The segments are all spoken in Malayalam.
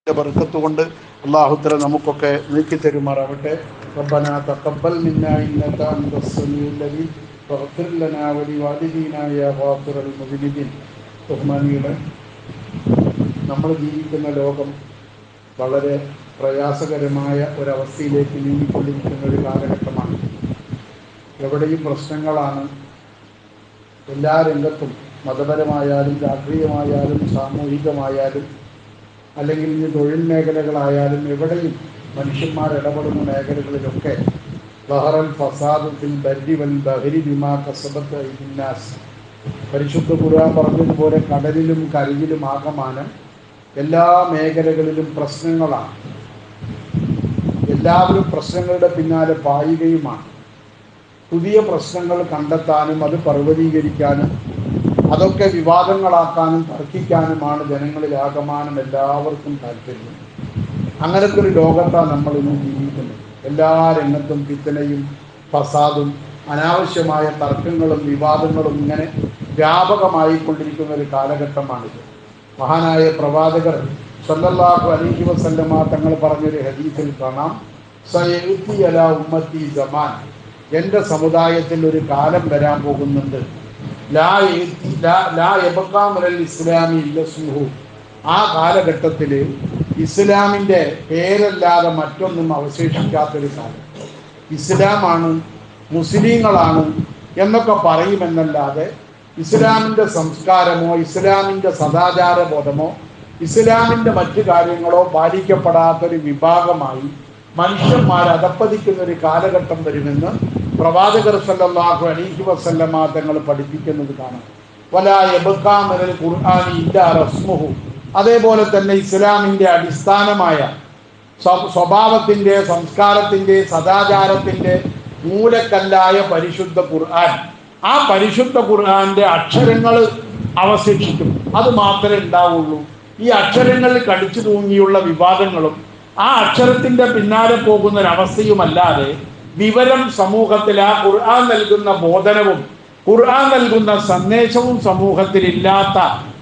ബർക്കത്ത് കൊണ്ട് അല്ലാഹു തആല നമുക്കൊക്കെ നീക്കി തരുമാറാവട്ടെ. റബ്ബനാ തഖബ്ബൽ മിന്നാ ഇന്നക അൻതസ് സമീഉൽ അലീം വഗ്ഫിർ ലനാ വലിവാലിദീനാ യാ ഗാഫിറൽ മുദ്നിബീൻ. ബഹുമാനികളെ, നമ്മൾ ജീവിക്കുന്ന ലോകം വളരെ പ്രയാസകരമായ ഒരവസ്ഥയിലേക്ക് നീങ്ങിക്കൊണ്ടിരിക്കുന്ന ഒരു കാലഘട്ടമാണ്. എവിടെയും പ്രശ്നങ്ങളാണ്. എല്ലാ രംഗത്തും, മതപരമായാലും രാഷ്ട്രീയമായാലും സാമൂഹികമായാലും അല്ലെങ്കിൽ ഇനി തൊഴിൽ മേഖലകളായാലും എവിടെയും മനുഷ്യന്മാർ ഇടപെടുന്ന മേഖലകളിലൊക്കെ ബഹറൽ ഫസാദു ഫിൽ ബർരി വൽ ബഹരി ബിമാ കസബത് അയ്ദിൻ നാസ്. പരിശുദ്ധ ഖുർആൻ പറഞ്ഞതുപോലെ കടലിലും കരയിലും ആകമാനം എല്ലാ മേഖലകളിലും പ്രശ്നങ്ങളാണ്. എല്ലാവരും പ്രശ്നങ്ങളുടെ പിന്നാലെ പായുകയുമാണ്. പുതിയ പ്രശ്നങ്ങൾ കണ്ടെത്താനും അത് പർവ്വതീകരിക്കാനും അതൊക്കെ വിവാദങ്ങളാക്കാനും തർക്കിക്കാനുമാണ് ജനങ്ങളിൽ ആകമാനം എല്ലാവർക്കും താല്പര്യം. അങ്ങനത്തെ ഒരു ലോകത്താണ് നമ്മൾ ഇന്ന് ജീവിക്കുന്നത്. എല്ലാ രംഗത്തും ഫിത്നയും ഫസാദും അനാവശ്യമായ തർക്കങ്ങളും വിവാദങ്ങളും ഇങ്ങനെ വ്യാപകമായിക്കൊണ്ടിരിക്കുന്ന ഒരു കാലഘട്ടമാണിത്. മഹാനായ പ്രവാചകർ സല്ലല്ലാഹു അലൈഹി വസല്ലമ തങ്ങൾ പറഞ്ഞൊരു ഹദീസിൽ കാണാം, സയഅതി അലാ ഉമ്മത്തി സമാൻ, എൻ്റെ സമുദായത്തിൽ ഒരു കാലം വരാൻ പോകുന്നുണ്ട്, ഇസ്ലാമി ഇല്ലസ്മുഹു. ആ കാലഘട്ടത്തിൽ ഇസ്ലാമിൻ്റെ പേരല്ലാതെ മറ്റൊന്നും അവശേഷിക്കാത്തൊരു കാലം. ഇസ്ലാമാണ്, മുസ്ലിങ്ങളാണ് എന്നൊക്കെ പറയുമെന്നല്ലാതെ ഇസ്ലാമിൻ്റെ സംസ്കാരമോ ഇസ്ലാമിൻ്റെ സദാചാരബോധമോ ഇസ്ലാമിൻ്റെ മറ്റു കാര്യങ്ങളോ പാലിക്കപ്പെടാത്തൊരു വിഭാഗമായി മനുഷ്യന്മാർ അധപ്പതിക്കുന്ന ഒരു കാലഘട്ടം വരുമെന്ന് പ്രവാചകർ സല്ലല്ലാഹു അലൈഹി വസല്ലമ തങ്ങൾ പഠിപ്പിക്കുന്നത് കാണാം. വലാ യബ്ഖാ മിനൽ ഖുർആനി ഇല്ലാ റസ്മുഹു. അതേപോലെ തന്നെ ഇസ്ലാമിൻ്റെ അടിസ്ഥാനമായ സ്വഭാവത്തിൻ്റെ, സംസ്കാരത്തിൻ്റെ, സദാചാരത്തിൻ്റെ മൂലക്കല്ലായ പരിശുദ്ധ ഖുർആൻ, ആ പരിശുദ്ധ ഖുർആന്റെ അക്ഷരങ്ങൾ അവശേഷിക്കും. അത് മാത്രമേ ഉണ്ടാവുള്ളൂ. ഈ അക്ഷരങ്ങളിൽ കടിച്ചു തൂങ്ങിയുള്ള വിവാദങ്ങളും ആ അക്ഷരത്തിൻ്റെ പിന്നാലെ പോകുന്നൊരവസ്ഥയുമല്ലാതെ വിവരം സമൂഹത്തിൽ ആ ഖുർആൻ നൽകുന്ന ബോധനവും ഖുർആൻ നൽകുന്ന സന്ദേശവും സമൂഹത്തിലില്ലാത്ത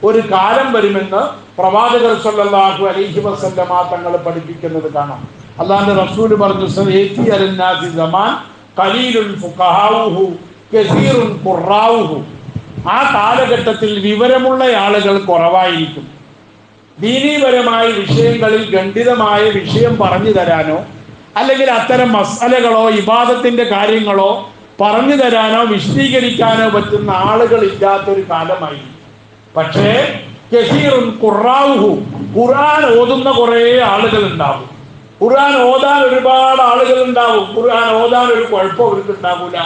ഒരു കാലം വരുമെന്ന് പ്രവാചകർ സല്ലല്ലാഹു അലൈഹി വസല്ലമ തങ്ങൾ പഠിപ്പിക്കുന്നത് കാണാം. അല്ലാഹുവിന്റെ റസൂൽ പറഞ്ഞു, സയഅതി അലന്നാസി സമാൻ ഖലീലുൽ ഫുഖഹാഉഹു കസീറുൻ ഖുറാഉഹു. ആ കാലഘട്ടത്തിൽ വിവരമുള്ള ആളുകൾ കുറവായിരിക്കും. ദീനീപരമായ വിഷയങ്ങളിൽ ഖണ്ഡിതമായ വിഷയം പറഞ്ഞു തരാനോ അല്ലെങ്കിൽ അത്തരം മസ്അലകളോ ഇബാദത്തിന്റെ കാര്യങ്ങളോ പറഞ്ഞു തരാനോ വിശദീകരിക്കാനോ പറ്റുന്ന ആളുകൾ ഇല്ലാത്തൊരു കാലമായി. പക്ഷേ കസീറുൻ ഖുറാഉഹു, ഖുർആൻ ഓതുന്ന കുറേ ആളുകൾ ഉണ്ടാവും. ഖുർആൻ ഓതാൻ ഒരുപാട് ആളുകൾ ഉണ്ടാവും. ഖുർആൻ ഓതാൻ ഒരു കുഴപ്പം അവർക്ക് ഉണ്ടാവില്ല.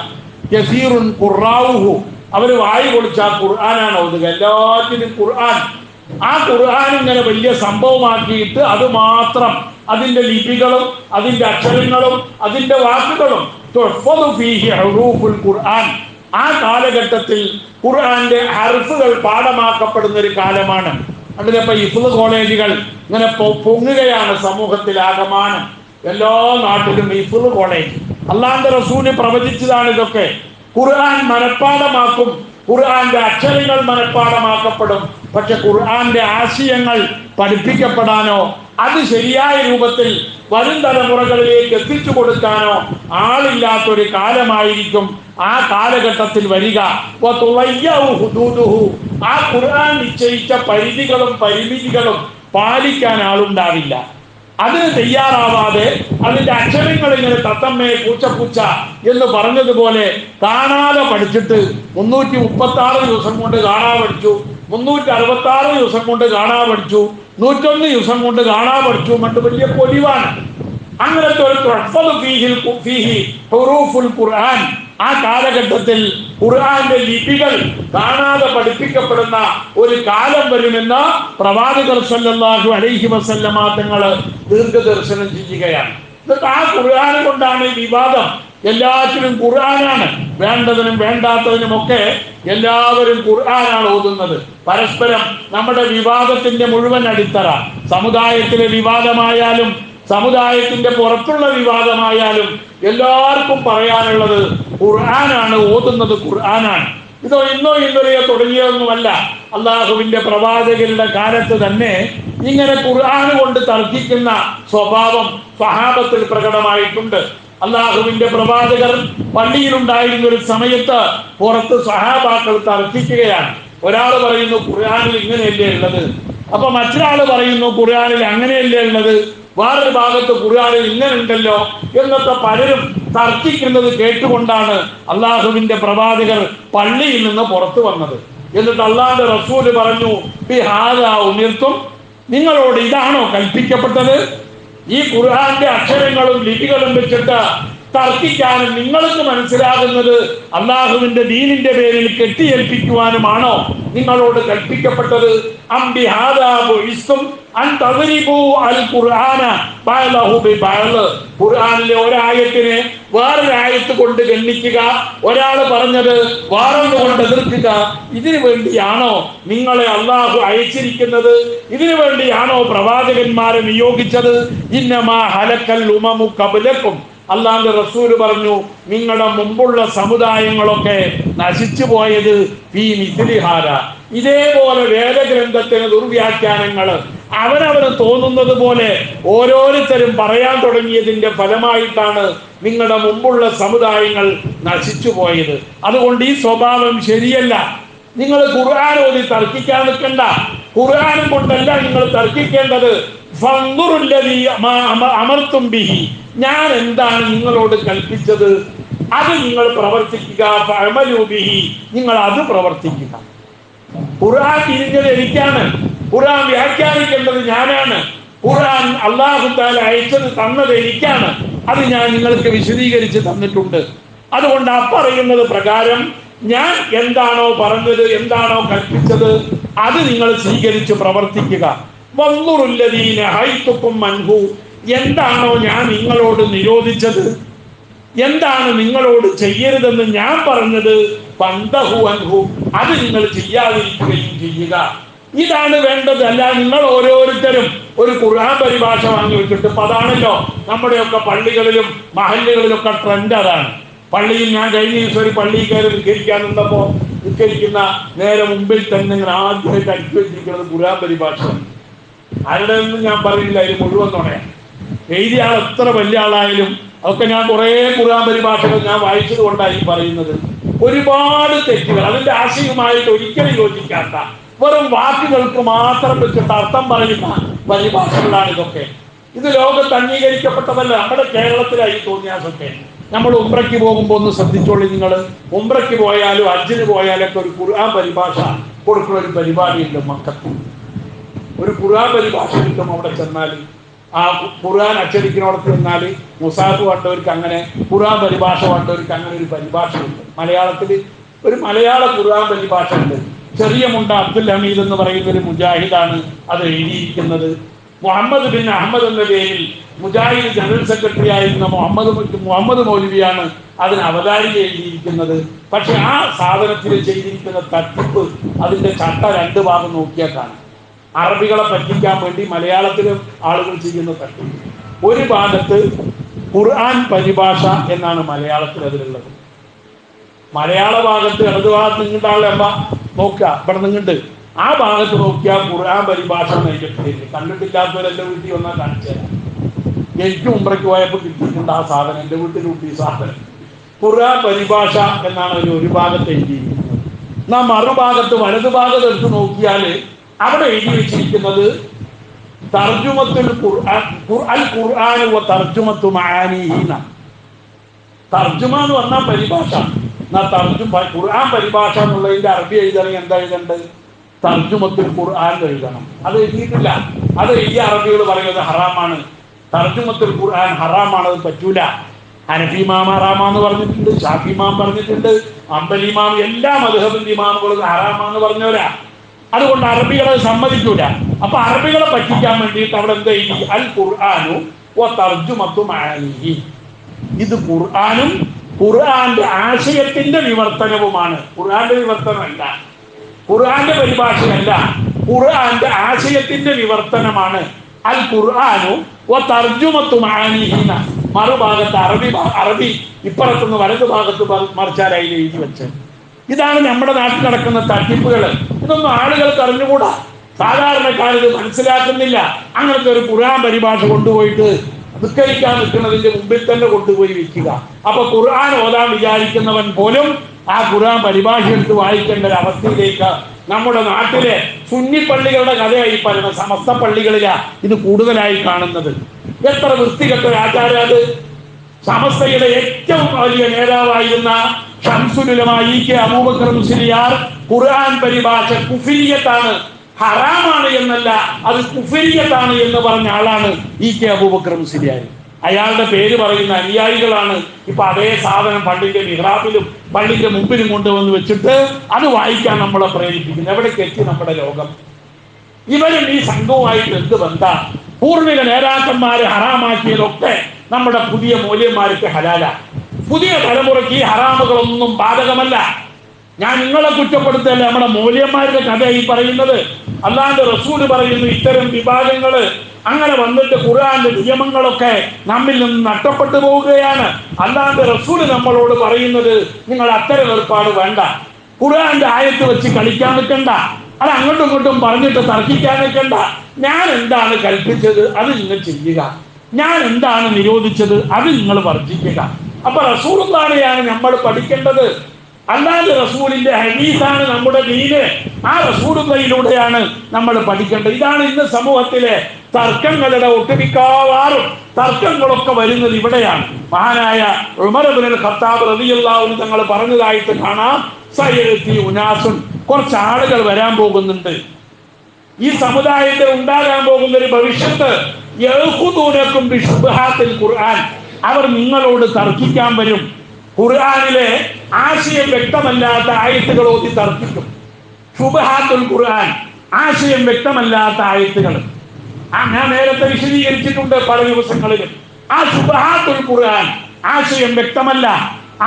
കസീറുൻ ഖുറാഉഹു, അവർ വായി പൊളിച്ചാൽ ഖുർആനാണ് ഓതുക. എല്ലാത്തിനും ഖുർആൻ. ആ ഖുർആൻ ഇങ്ങനെ വലിയ സംഭവമാക്കിയിട്ട് അത് മാത്രം അതിൻ്റെ ലിപികളും അതിൻ്റെ അക്ഷരങ്ങളും അതിൻ്റെ വാക്കുകളും ഖുർആൻ. ആ കാലഘട്ടത്തിൽ ഖുർആന്റെ ഹർഫുകൾ പാഠമാക്കപ്പെടുന്ന ഒരു കാലമാണ്. അതിലിപ്പോൾ ഹിഫ്ള് കോളേജുകൾ ഇങ്ങനെ പൊങ്ങുകയാണ് സമൂഹത്തിലാകമാനം. എല്ലാ നാട്ടിലും ഹിഫ്ള് കോളേജ്. അല്ലാഹുവിന്റെ റസൂൽ പ്രവചിച്ചതാണ് ഇതൊക്കെ. ഖുർആൻ മനഃപ്പാഠമാക്കും, ഖുർആന്റെ അക്ഷരങ്ങൾ മനഃപ്പാഠമാക്കപ്പെടും. പക്ഷെ ഖുർആന്റെ ആശയങ്ങൾ പഠിപ്പിക്കപ്പെടാനോ അത് ശരിയായ രൂപത്തിൽ വരും തലമുറകളിലേക്ക് എത്തിച്ചു കൊടുക്കാനോ ആളില്ലാത്തൊരു കാലമായിരിക്കും ആ കാലഘട്ടത്തിൽ വരിക. ആ ഖുർആൻ നിശ്ചയിച്ച പരിധികളും പരിമിതികളും പാലിക്കാൻ ആളുണ്ടാവില്ല. അതിന് തയ്യാറാവാതെ അതിൻ്റെ അക്ഷരങ്ങൾ ഇങ്ങനെ തത്തമ്മേ പൂച്ച എന്ന് പറഞ്ഞതുപോലെ കാണാതെ പഠിച്ചിട്ട് 336 ദിവസം കൊണ്ട് കാണാ പഠിച്ചു, 366 ദിവസം കൊണ്ട് കാണാ പഠിച്ചു, 101 ദിവസം കൊണ്ട് കാണാ പഠിച്ചു മറ്റ് വലിയ പൊലിവാണ്. അങ്ങനത്തെ ഒരു ഖുർആൻ ആ കാലഘട്ടത്തിൽ ഖുർആന്റെ ലിപികൾ കാണാതെ പഠിപ്പിക്കപ്പെടുന്ന ഒരു കാലം വരുമെന്ന് പ്രവാചകർ സല്ലല്ലാഹു അലൈഹി വസല്ലമ തങ്ങൾ ദീർഘദർശനം ചെയ്യുകയാണ്. എന്നിട്ട് ആ ഖുർആൻ കൊണ്ടാണ് വിവാദം. എല്ലാത്തിനും ഖുർആനാണ്, വേണ്ടതിനും വേണ്ടാത്തതിനുമൊക്കെ എല്ലാവരും ഖുർആനാണ് ഓതുന്നത്. പരസ്പരം നമ്മുടെ വിവാദത്തിന്റെ മുഴുവൻ അടിത്തറ, സമുദായത്തിലെ വിവാദമായാലും സമുദായത്തിന്റെ പുറത്തുള്ള വിവാദമായാലും എല്ലാവർക്കും പറയാനുള്ളത് ഖുർആനാണ്, ഓതുന്നത് ഖുർആനാണ്. ഇതോ ഇന്നോ ഇന്നലെയോ തുടങ്ങിയതൊന്നുമല്ല. അള്ളാഹുവിന്റെ പ്രവാചകരുടെ കാലത്ത് തന്നെ ഇങ്ങനെ ഖുർആൻ കൊണ്ട് തർക്കിക്കുന്ന സ്വഭാവം സ്വഹാബത്തിൽ പ്രകടമായിട്ടുണ്ട്. അള്ളാഹുവിന്റെ പ്രവാചകർ പള്ളിയിലുണ്ടായിരുന്ന ഒരു സമയത്ത് പുറത്ത് സ്വഹാബാക്കൾ തർക്കിക്കുകയാണ്. ഒരാൾ പറയുന്നു ഖുർആനിൽ ഇങ്ങനെയല്ലേ ഉള്ളത്, അപ്പൊ മറ്റൊരാൾ പറയുന്നു ഖുർആനിൽ അങ്ങനെയല്ലേ ഉള്ളത്, വേറൊരു ഭാഗത്ത് ഖുർആനിൽ ഇങ്ങനെ ഉണ്ടല്ലോ എന്നൊക്കെ പലരും തർക്കിക്കുന്നത് കേട്ടുകൊണ്ടാണ് അള്ളാഹുവിന്റെ പ്രവാചകർ പള്ളിയിൽ നിന്ന് പുറത്തു വന്നത്. എന്നിട്ട് അള്ളാഹുവിന്റെ റസൂല് പറഞ്ഞു, ബിഹാദാ ഉമിർത്തും, നിങ്ങളോട് ഇതാണോ കൽപ്പിക്കപ്പെട്ടത്? ഈ ഖുർആന്റെ അക്ഷരങ്ങളും ലിപികളും വെച്ചിട്ട് തർക്കിക്കാനും നിങ്ങൾക്ക് മനസ്സിലാകുന്നത് അള്ളാഹുവിന്റെ ദീനിന്റെ പേരിൽ കെട്ടിയേൽപ്പിക്കുവാനുമാണോ നിങ്ങളോട് കൽപ്പിക്കപ്പെട്ടത്? ഖുർആനിലെ ഒരായത്തിനെ വേറൊരായത്ത് കൊണ്ട് ഗണ്ണിക്കുക, ഒരാൾ പറഞ്ഞത് വേറൊന്ന് കൊണ്ട് എതിർക്കുക, ഇതിനു വേണ്ടിയാണോ നിങ്ങളെ അള്ളാഹു അയച്ചിരിക്കുന്നത്? ഇതിനു വേണ്ടിയാണോ പ്രവാചകന്മാരെ നിയോഗിച്ചത്? ഇന്നമാ ഹലക്കൽ ഉമമു ഖബ്ലക്കും, അള്ളാഹുവിന്റെ റസൂല് പറഞ്ഞു, നിങ്ങളുടെ മുമ്പുള്ള സമുദായങ്ങളൊക്കെ നശിച്ചു പോയത് ഫീ മിസ്ലിഹാദ, ഇതേപോലെ വേദഗ്രന്ഥത്തിന് ദുർവ്യാഖ്യാനങ്ങൾ അവനവന് തോന്നുന്നത് പോലെ ഓരോരുത്തരും പറയാൻ തുടങ്ങിയതിന്റെ ഫലമായിട്ടാണ് നിങ്ങളുടെ മുമ്പുള്ള സമുദായങ്ങൾ നശിച്ചു പോയത്. അതുകൊണ്ട് ഈ സ്വഭാവം ശരിയല്ല. നിങ്ങൾ ഖുർആൻ ഓതി തർക്കിക്കാൻ നിൽക്കണ്ട. ഖുർആനും കൊണ്ടല്ല നിങ്ങൾ തർക്കിക്കേണ്ടത്. ഫൻദുറുല്ലദീ അമർത്തും ബിഹി, ഞാൻ എന്താണ് നിങ്ങളോട് കൽപ്പിച്ചത് അത് നിങ്ങൾ പ്രവർത്തിക്കുക. ഫഅമലൂ ബിഹി, നിങ്ങൾ അത് പ്രവർത്തിക്കുക. ഖുർആൻ തിരിഞ്ഞത് എനിക്കാണ്, ഖുർആൻ വ്യാഖ്യാനിക്കേണ്ടത് ഞാനാണ്, ഖുർആൻ അല്ലാഹു തആല അയച്ചത് തന്നത് എനിക്കാണ്, അത് ഞാൻ നിങ്ങൾക്ക് വിശദീകരിച്ച് തന്നിട്ടുണ്ട്. അതുകൊണ്ട് ആ പറയുന്നത് പ്രകാരം ഞാൻ എന്താണോ പറഞ്ഞത്, എന്താണോ കൽപ്പിച്ചത് അത് നിങ്ങൾ സ്വീകരിച്ച് പ്രവർത്തിക്കുക. വൻദുറുല്ലദീന ഹൈതുക്കും അൻഹു, എന്താണോ ഞാൻ നിങ്ങളോട് നിരോധിച്ചത്, എന്താണ് നിങ്ങളോട് ചെയ്യരുതെന്ന് ഞാൻ പറഞ്ഞത്, ഫന്തഹു അൻഹു, അത് നിങ്ങൾ ചെയ്യാതിരിക്കുകയും ചെയ്യുക. ഇതാണ് വേണ്ടത്. അല്ല നിങ്ങൾ ഓരോരുത്തരും ഒരു ഖുർആൻ പരിഭാഷ വാങ്ങി വെച്ചിട്ട്, ഇപ്പൊ അതാണല്ലോ നമ്മുടെയൊക്കെ പള്ളികളിലും മഹല്ലുകളിലൊക്കെ ട്രെൻഡ്. അതാണ് പള്ളിയിൽ ഞാൻ കഴിഞ്ഞ ദിവസം ഒരു പള്ളിയിൽ കയറി നിസ്കരിക്കാൻ നിന്നപ്പോ നിസ്കരിക്കുന്ന നേരെ മുമ്പിൽ തന്നെ ഇങ്ങനെ ആദ്യമായിട്ട് അടുക്കി വെച്ചിരിക്കുന്നത് ഖുർആൻ പരിഭാഷ. ആരുടെ ഒന്നും ഞാൻ പറയില്ല, അതിൽ മുഴുവൻ നുണയാണ്. എഴുതിയ ആൾ എത്ര വലിയ ആളായാലും അതൊക്കെ ഞാൻ കുറേ ഖുർആൻ പരിഭാഷകൾ ഞാൻ വായിച്ചത് കൊണ്ടായി പറയുന്നത്. ഒരുപാട് തെറ്റുകൾ, അതിന്റെ ആശയവുമായിട്ട് ഒരിക്കലും യോജിക്കാത്ത വെറും വാക്കുകൾക്ക് മാത്രം വെച്ചിട്ട് അർത്ഥം പറയുന്ന പരിഭാഷകളാണ് ഇതൊക്കെ. ഇത് ലോകത്ത് അംഗീകരിക്കപ്പെട്ടതല്ല. നമ്മുടെ കേരളത്തിലായി തോന്നിയാസൊക്കെ. നമ്മൾ ഉംറയ്ക്ക് പോകുമ്പോൾ ഒന്ന് ശ്രദ്ധിച്ചോളി. നിങ്ങൾ ഉംറയ്ക്ക് പോയാലും ഹജ്ജിന് പോയാലൊക്കെ ഒരു ഖുർആൻ പരിഭാഷ കൊടുക്കുന്ന ഒരു പരിപാടിയുണ്ട് മക്കത്ത്. ഒരു ഖുർആൻ പരിഭാഷ കിട്ടും അവിടെ ചെന്നാൽ. ആ ഖുർആൻ അച്ചടിക്കുന്നിടത്ത് ചെന്നാൽ മുസാഫ് കണ്ടവർക്ക് അങ്ങനെ, ഖുർആൻ പരിഭാഷ കണ്ടവർക്ക് അങ്ങനെ ഒരു പരിഭാഷയുണ്ട്. മലയാളത്തിൽ ഒരു മലയാള ഖുർആൻ പരിഭാഷ ഉണ്ട്. ചെറിയ മുണ്ട അബ്ദുൽ ഹമീദ് എന്ന് പറയുന്ന ഒരു മുജാഹിദാണ് അത് എഴുതിയിരിക്കുന്നത്. മുഹമ്മദ് ബിൻ അഹമ്മദ് എന്ന പേരിൽ മുജാഹിദ് ജനറൽ സെക്രട്ടറി ആയിരുന്ന മുഹമ്മദ് മൗലവിയാണ് അതിന് അവതാരിക എഴുതിയിരിക്കുന്നത്. പക്ഷെ ആ സാധനത്തിൽ ചെയ്തിരിക്കുന്ന തട്ടിപ്പ്, അതിന്റെ ചട്ട രണ്ട് ഭാഗം നോക്കിയാൽ കാണാം. അറബികളെ പറ്റിക്കാൻ വേണ്ടി മലയാളത്തിലും ആളുകൾ ചെയ്യുന്ന തട്ടിപ്പ്. ഒരു ഭാഗത്ത് ഖുർആൻ പരിഭാഷ എന്നാണ് മലയാളത്തിൽ അതിലുള്ളത്. മലയാള ഭാഗത്ത് ഇടതു ഭാഗത്ത് നിങ്ങളുടെ ആളെമ്പ നോക്കുക, ഇവിടെ നിങ്ങണ്ട് ആ ഭാഗത്ത് നോക്കിയാൽ ഖുർആൻ പരിഭാഷ നേരിട്ടില്ല. കണ്ടിട്ടില്ലാത്തവരെന്റെ വീട്ടിൽ വന്നാൽ കാണിച്ചു തരാം. എനിക്ക് ഉംറയ്ക്ക് പോയപ്പോൾ കിട്ടിയിട്ടുണ്ട് ആ സാധനം, എൻ്റെ വീട്ടിൽ കിട്ടിയ സാധനം. ഖുർആൻ പരിഭാഷ എന്നാണ് അതിന് ഒരു ഭാഗത്ത് എഴുതിയിരിക്കുന്നത്. നാം മറുഭാഗത്ത് വലതു ഭാഗത്ത് എടുത്ത് നോക്കിയാൽ അവിടെ എഴുതി വെച്ചിരിക്കുന്നത് തർജുമത്തുൽ ഖുർആൻ വ തർജുമത്തു മആനിഹി. തർജുമ എന്ന് പറഞ്ഞാൽ പരിഭാഷ. ഖുർആൻ പരിഭാഷ എന്നുള്ളതിന്റെ അറബി എഴുതണമെങ്കിൽ എന്താ എഴുതേണ്ടത്? തർജുമത്തുൽ ഖുർആൻ എഴുതണം. അത് എഴുതിയിട്ടില്ല. അത് എഴുതിയ അറബികൾ പറയുന്നത് ഹറാമാണ്. തർജുമത്തുൽ ഖുർആൻ ഹറാമാണ്, അത് പറ്റൂല. ഹനഫി ഇമാം ഹറാമാന്ന് പറഞ്ഞിട്ടുണ്ട്, ഷാഫി ഇമാം പറഞ്ഞിട്ടുണ്ട്, ഹംബലി ഇമാം, എല്ലാ മദ്ഹബിന്റെ ഇമാമുകളും ഹറാമാന്ന് പറഞ്ഞവരാ. അതുകൊണ്ട് അറബികളെ സമ്മതിക്കൂല. അപ്പൊ അറബികളെ പറ്റിക്കാൻ വേണ്ടിയിട്ട് അവിടെ എന്താ എഴുതി? അൽ ഖുർആനു വ തർജുമത്തു മആനിഹി. ഇത് ഖുർആനും ഖുർആന്റെ ആശയത്തിന്റെ വിവർത്തനവുമാണ്. ഖുർആന്റെ വിവർത്തനമല്ല, ഖുർആന്റെ പരിഭാഷയല്ല, ഖുർആന്റെ ആശയത്തിന്റെ വിവർത്തനമാണ്. അൽ ഖുർആനു വ തർജുമത്തു മആനിഹി. മറുഭാഗത്ത് അറബി ഇപ്പുറത്തുനിന്ന് വലതു ഭാഗത്ത് മറിച്ചാലായി എഴുതി വെച്ചത്. ഇതാണ് നമ്മുടെ നാട്ടിൽ നടക്കുന്ന തട്ടിപ്പുകൾ. ഇതൊന്നും ആളുകൾക്ക് അറിഞ്ഞുകൂടാ. സാധാരണക്കാരിത് മനസ്സിലാക്കുന്നില്ല. അങ്ങനത്തെ ഒരു ഖുർആൻ പരിഭാഷ കൊണ്ടുപോയിട്ട് നിസ്കരിക്കാൻ നിൽക്കുന്നതിന്റെ മുമ്പിൽ തന്നെ കൊണ്ടുപോയി വെക്കുക. അപ്പൊ ഖുർആൻ ഓതാൻ വിചാരിക്കുന്നവൻ പോലും ആ ഖുർആൻ പരിഭാഷ എടുത്ത് വായിക്കേണ്ട ഒരു അവസ്ഥയിലേക്ക് നമ്മുടെ നാട്ടിലെ സുന്നി പള്ളികളുടെ കഥയായി പറയുന്ന സമസ്ത പള്ളികളിലാ ഇത് കൂടുതലായി കാണുന്നത്. എത്ര വൃത്തികെട്ട ആചാരം അത്! സമസ്തയുടെ ഏറ്റവും വലിയ നേതാവായിരുന്ന ശംസുൽ ഉലമ ഇ.കെ. അബൂബക്കർ മുസ്ലിയാർ ഖുർആൻ പരിഭാഷ കുഫിരിയത്താണ്, ഹറാമാണ് എന്നല്ല, അത് കുഫിരിയത്താണ് എന്ന് പറഞ്ഞ ആളാണ് ഇ.കെ. അബൂബക്കർ മുസ്ലിയാർ. അയാളുടെ പേര് പറയുന്ന അനുയായികളാണ് ഇപ്പൊ അതേ സാധനം പള്ളിന്റെ മിഹ്റാബിലും പള്ളിന്റെ മുമ്പിലും കൊണ്ടുവന്ന് വെച്ചിട്ട് അത് വായിക്കാൻ നമ്മളെ പ്രേരിപ്പിക്കുന്നു. എവിടേക്ക് എത്തി നമ്മുടെ ലോകം? ഇവരും ഈ സംഘവുമായിട്ട് എന്ത് ബന്ധം? പൂർവിക നേതാക്കന്മാര് ഹറാമാക്കിയതൊക്കെ നമ്മുടെ പുതിയ മൂല്യന്മാർക്ക് ഹലാല. പുതിയ തലമുറയ്ക്ക് ഈ ഹറാമുകളൊന്നും ബാധകമല്ല. ഞാൻ നിങ്ങളെ കുറ്റപ്പെടുത്തല്ല, നമ്മുടെ മൂല്യന്മാരുടെ കഥ ഈ പറയുന്നത്. അല്ലാണ്ട് റസൂല് പറയുന്നു ഇത്തരം വിഭാഗങ്ങള് അങ്ങനെ വന്നിട്ട് ഖുർആന്റെ നിയമങ്ങളൊക്കെ നമ്മിൽ നിന്ന് നഷ്ടപ്പെട്ടു പോവുകയാണ്. അല്ലാണ്ട് റസൂല് നമ്മളോട് പറയുന്നത് നിങ്ങൾ അത്തരം ഏർപ്പാട് വേണ്ട, ഖുർആന്റെ ആയത്ത് വെച്ച് കളിക്കാൻ നിൽക്കണ്ട, അത് അങ്ങോട്ടും ഇങ്ങോട്ടും പറഞ്ഞിട്ട് തർക്കിക്കാൻ നിൽക്കണ്ട. ഞാൻ എന്താണ് കൽപ്പിച്ചത് അത് നിങ്ങൾ ചെയ്യുക, ഞാൻ എന്താണ് നിരോധിച്ചത് അത് നിങ്ങൾ വർജിക്കുക. അപ്പൊ റസൂലുള്ളാഹിയെയാണ് നമ്മൾ പഠിക്കേണ്ടത്, അല്ലാതെ റസൂലിന്റെ ഹദീസാണ് നമ്മുടെ ദീന്. ആ റസൂലുള്ളാഹിയിലൂടെയാണ് നമ്മൾ പഠിക്കേണ്ടത്. ഇതാണ് ഇന്ന് സമൂഹത്തിലെ തർക്കങ്ങളുടെ ഒട്ടുമിക്കവാറും തർക്കങ്ങളൊക്കെ വരുന്നത് ഇവിടെയാണ്. മഹാനായ ഉമർ ഇബ്നുൽ ഖത്താബ് റളിയല്ലാഹു അൻഹു തങ്ങൾ പറഞ്ഞതായിട്ട് കാണാം, സയഅതി ഉനാസുൻ, കുറച്ച് ആളുകൾ വരാൻ പോകുന്നുണ്ട്, ഈ സമുദായത്തിൽ ഉണ്ടാകാൻ പോകുന്ന ഒരു ഭവിഷ്യത്ത്, യഖുദൂനകും ബിശുബ്ഹാത്തിൽ ഖുർആൻ, അവർ നിങ്ങളോട് തർക്കിക്കാൻ വരും. ഖുർആനിലെ ആശയം വ്യക്തമല്ലാത്ത ആയത്തുകൾ ഓതി തർക്കിക്കും. ശുബ്ഹാത്തുൽ ഖുർആൻ, ആശയം വ്യക്തമല്ലാത്ത ആയത്തുകൾ ഞാൻ നേരത്തെ വിശദീകരിച്ചിട്ടുണ്ട് പല ദിവസങ്ങളിലും. ആ ശുബ്ഹാത്തുൽ ഖുർആൻ ആശയം വ്യക്തമല്ല,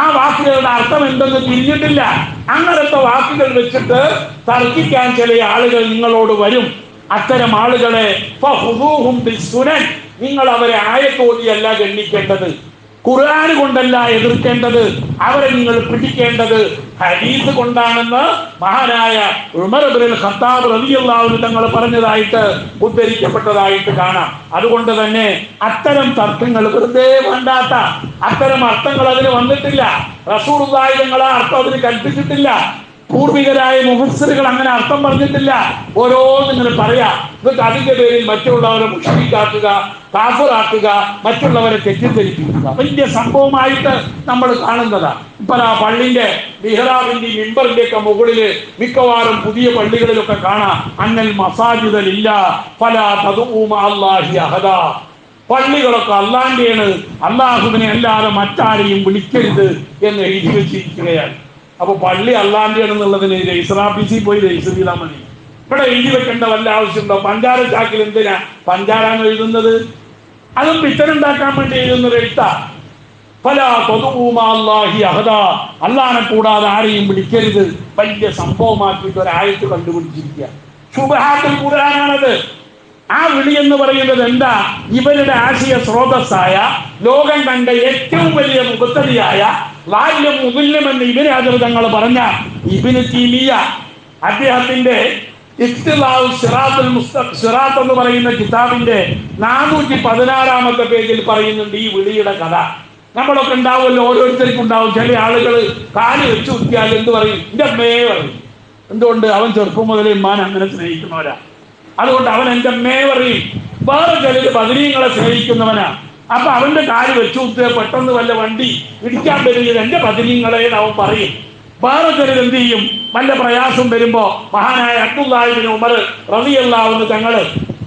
ആ വാക്കുകളുടെ അർത്ഥം എന്തെന്ന് തിരിഞ്ഞിട്ടില്ല, അങ്ങനത്തെ വാക്കുകൾ വെച്ചിട്ട് തർക്കിക്കാൻ ചില ആളുകൾ നിങ്ങളോട് വരും. അത്തരം ആളുകളെ ഫഖുദൂഹും ബിസ്സുനൻ, നിങ്ങൾ അവരെ ആയത്തോതിയല്ല ഗണ്ണിക്കേണ്ടത്, ഖുർആൻ കൊണ്ടല്ല എതിർക്കേണ്ടത്, അവരെ നിങ്ങൾ പിടിക്കേണ്ടത് ഹദീസ് കൊണ്ടാണെന്ന് മഹാനായ ഉമർ ഇബ്നുൽ ഖത്താബ് റളിയല്ലാഹു അൻഹു തങ്ങൾ പറഞ്ഞതായിട്ട് ഉദ്ധരിക്കപ്പെട്ടതായിട്ട് കാണാം. അതുകൊണ്ട് തന്നെ അത്തരം തർക്കങ്ങൾ വെറുതെ വേണ്ടാത്ത അത്തരം അർത്ഥങ്ങൾ അതിന് വന്നിട്ടില്ല. റസൂലുള്ളാഹി തങ്ങൾ ആ അർത്ഥം അതിന് കൽപ്പിച്ചിട്ടില്ല. പൂർവികരായ മുഫസ്സിറുകൾ അങ്ങനെ അർത്ഥം പറഞ്ഞിട്ടില്ല. ഓരോന്നും ഇങ്ങനെ പറയാ, എന്നിട്ട് അതിന്റെ പേരിൽ മറ്റുള്ളവരെ മുശ്രിക്കാക്കുക, കാഫിറാക്കുക, മറ്റുള്ളവരെ തെറ്റിദ്ധരിപ്പിക്കുക. വലിയ സംഭവമായിട്ട് നമ്മൾ കാണുന്നതാണ്. ഇപ്പൊ ആ പള്ളിന്റെ മിഹ്റാബിന്റെ മിമ്പറിന്റെ ഒക്കെ മുകളില് മിക്കവാറും പുതിയ പള്ളികളിലൊക്കെ കാണാം, അന്നൽ മസാജിദലില്ല ഫലാ തദ്ഉ മഅല്ലാഹി അഹദാ, പള്ളികളൊക്കെ അല്ലാഹുവിന്റെയാണ്, അല്ലാഹുവിനെ അല്ലാതെ മറ്റാരെയും വിളിക്കരുത് എന്ന് എഴുതി വെച്ചിരിക്കുകയാണ്. അപ്പൊ പള്ളി അല്ലാഹുവിന്റെയാണെന്നുള്ളതിന് രജിസ്റ്റർ ഓഫീസിൽ പോയി രജിസ്റ്റർ ചെയ്താൽ മതി. ഇവിടെ എഴുതി വെക്കേണ്ട വല്ല ആവശ്യമുണ്ടോ? പഞ്ചാര ചാക്കിൽ എന്തിനാ പഞ്ചാരാന്ന് എഴുതുന്നത്? അതും പിത്തനുണ്ടാക്കാൻ വേണ്ടി എഴുതുന്നൊരു എഴുത്താ. ഫലാ തദ്ഉ മഅല്ലാഹി അഹദാ, അല്ലാഹനെ കൂടാതെ ആരെയും വിളിക്കരുത്. വലിയ സംഭവമാക്കിയിട്ട് ഒരായത്ത് കണ്ടുപിടിച്ചിരിക്കുക. ശുബ്ഹാത്തുൽ ഖുർആനാണത്. ആ വിളി എന്ന് പറയുന്നത് എന്താ? ഇവരുടെ ആശയ സ്രോതസ്സായ, ലോകം കണ്ട ഏറ്റവും വലിയ മുഖത്തടിയായ ലാല്യം മുതല്യം എന്ന് ഇവരെ തങ്ങൾ പറഞ്ഞ ഇബ്നു തൈമിയ്യ അദ്ദേഹത്തിന്റെ ഇഖ്തിലാഉ സിറാത്ത് എന്ന് പറയുന്ന കിതാബിന്റെ 416 പേജിൽ പറയുന്നുണ്ട് ഈ വിളിയുടെ കഥ. നമ്മളൊക്കെ ഉണ്ടാവുമല്ലോ, ഓരോരുത്തർക്കും ഉണ്ടാവും. ചില ആളുകൾ കാല് വെച്ചു കുത്തിയാൽ എന്ത് പറയും? എൻ്റെ അമ്മയെ പറയും. എന്തുകൊണ്ട്? അവൻ ചെറുപ്പം മുതലേ ഉമ്മാൻ അങ്ങനെ സ്നേഹിക്കുന്നവരാ, അതുകൊണ്ട് അവൻ എൻ്റെ അമ്മയെ പറയും. വേറെ ചിലര് ബദരീങ്ങളെ സ്നേഹിക്കുന്നവനാ, അപ്പൊ അവന്റെ കാല് വെച്ചു കുത്തിയ പെട്ടെന്ന് വല്ല വണ്ടി ഇടിക്കാൻ വരുന്നത് എൻ്റെ ബദരീങ്ങളെ അവൻ പറയും. വേറെ ചിലർ എന്ത് ചെയ്യും? വല്ല പ്രയാസം വരുമ്പോ മഹാനായ അബ്ദുല്ലാഹി ഇബ്നു ഉമർ റളിയല്ലാഹു അൻഹു തങ്ങള്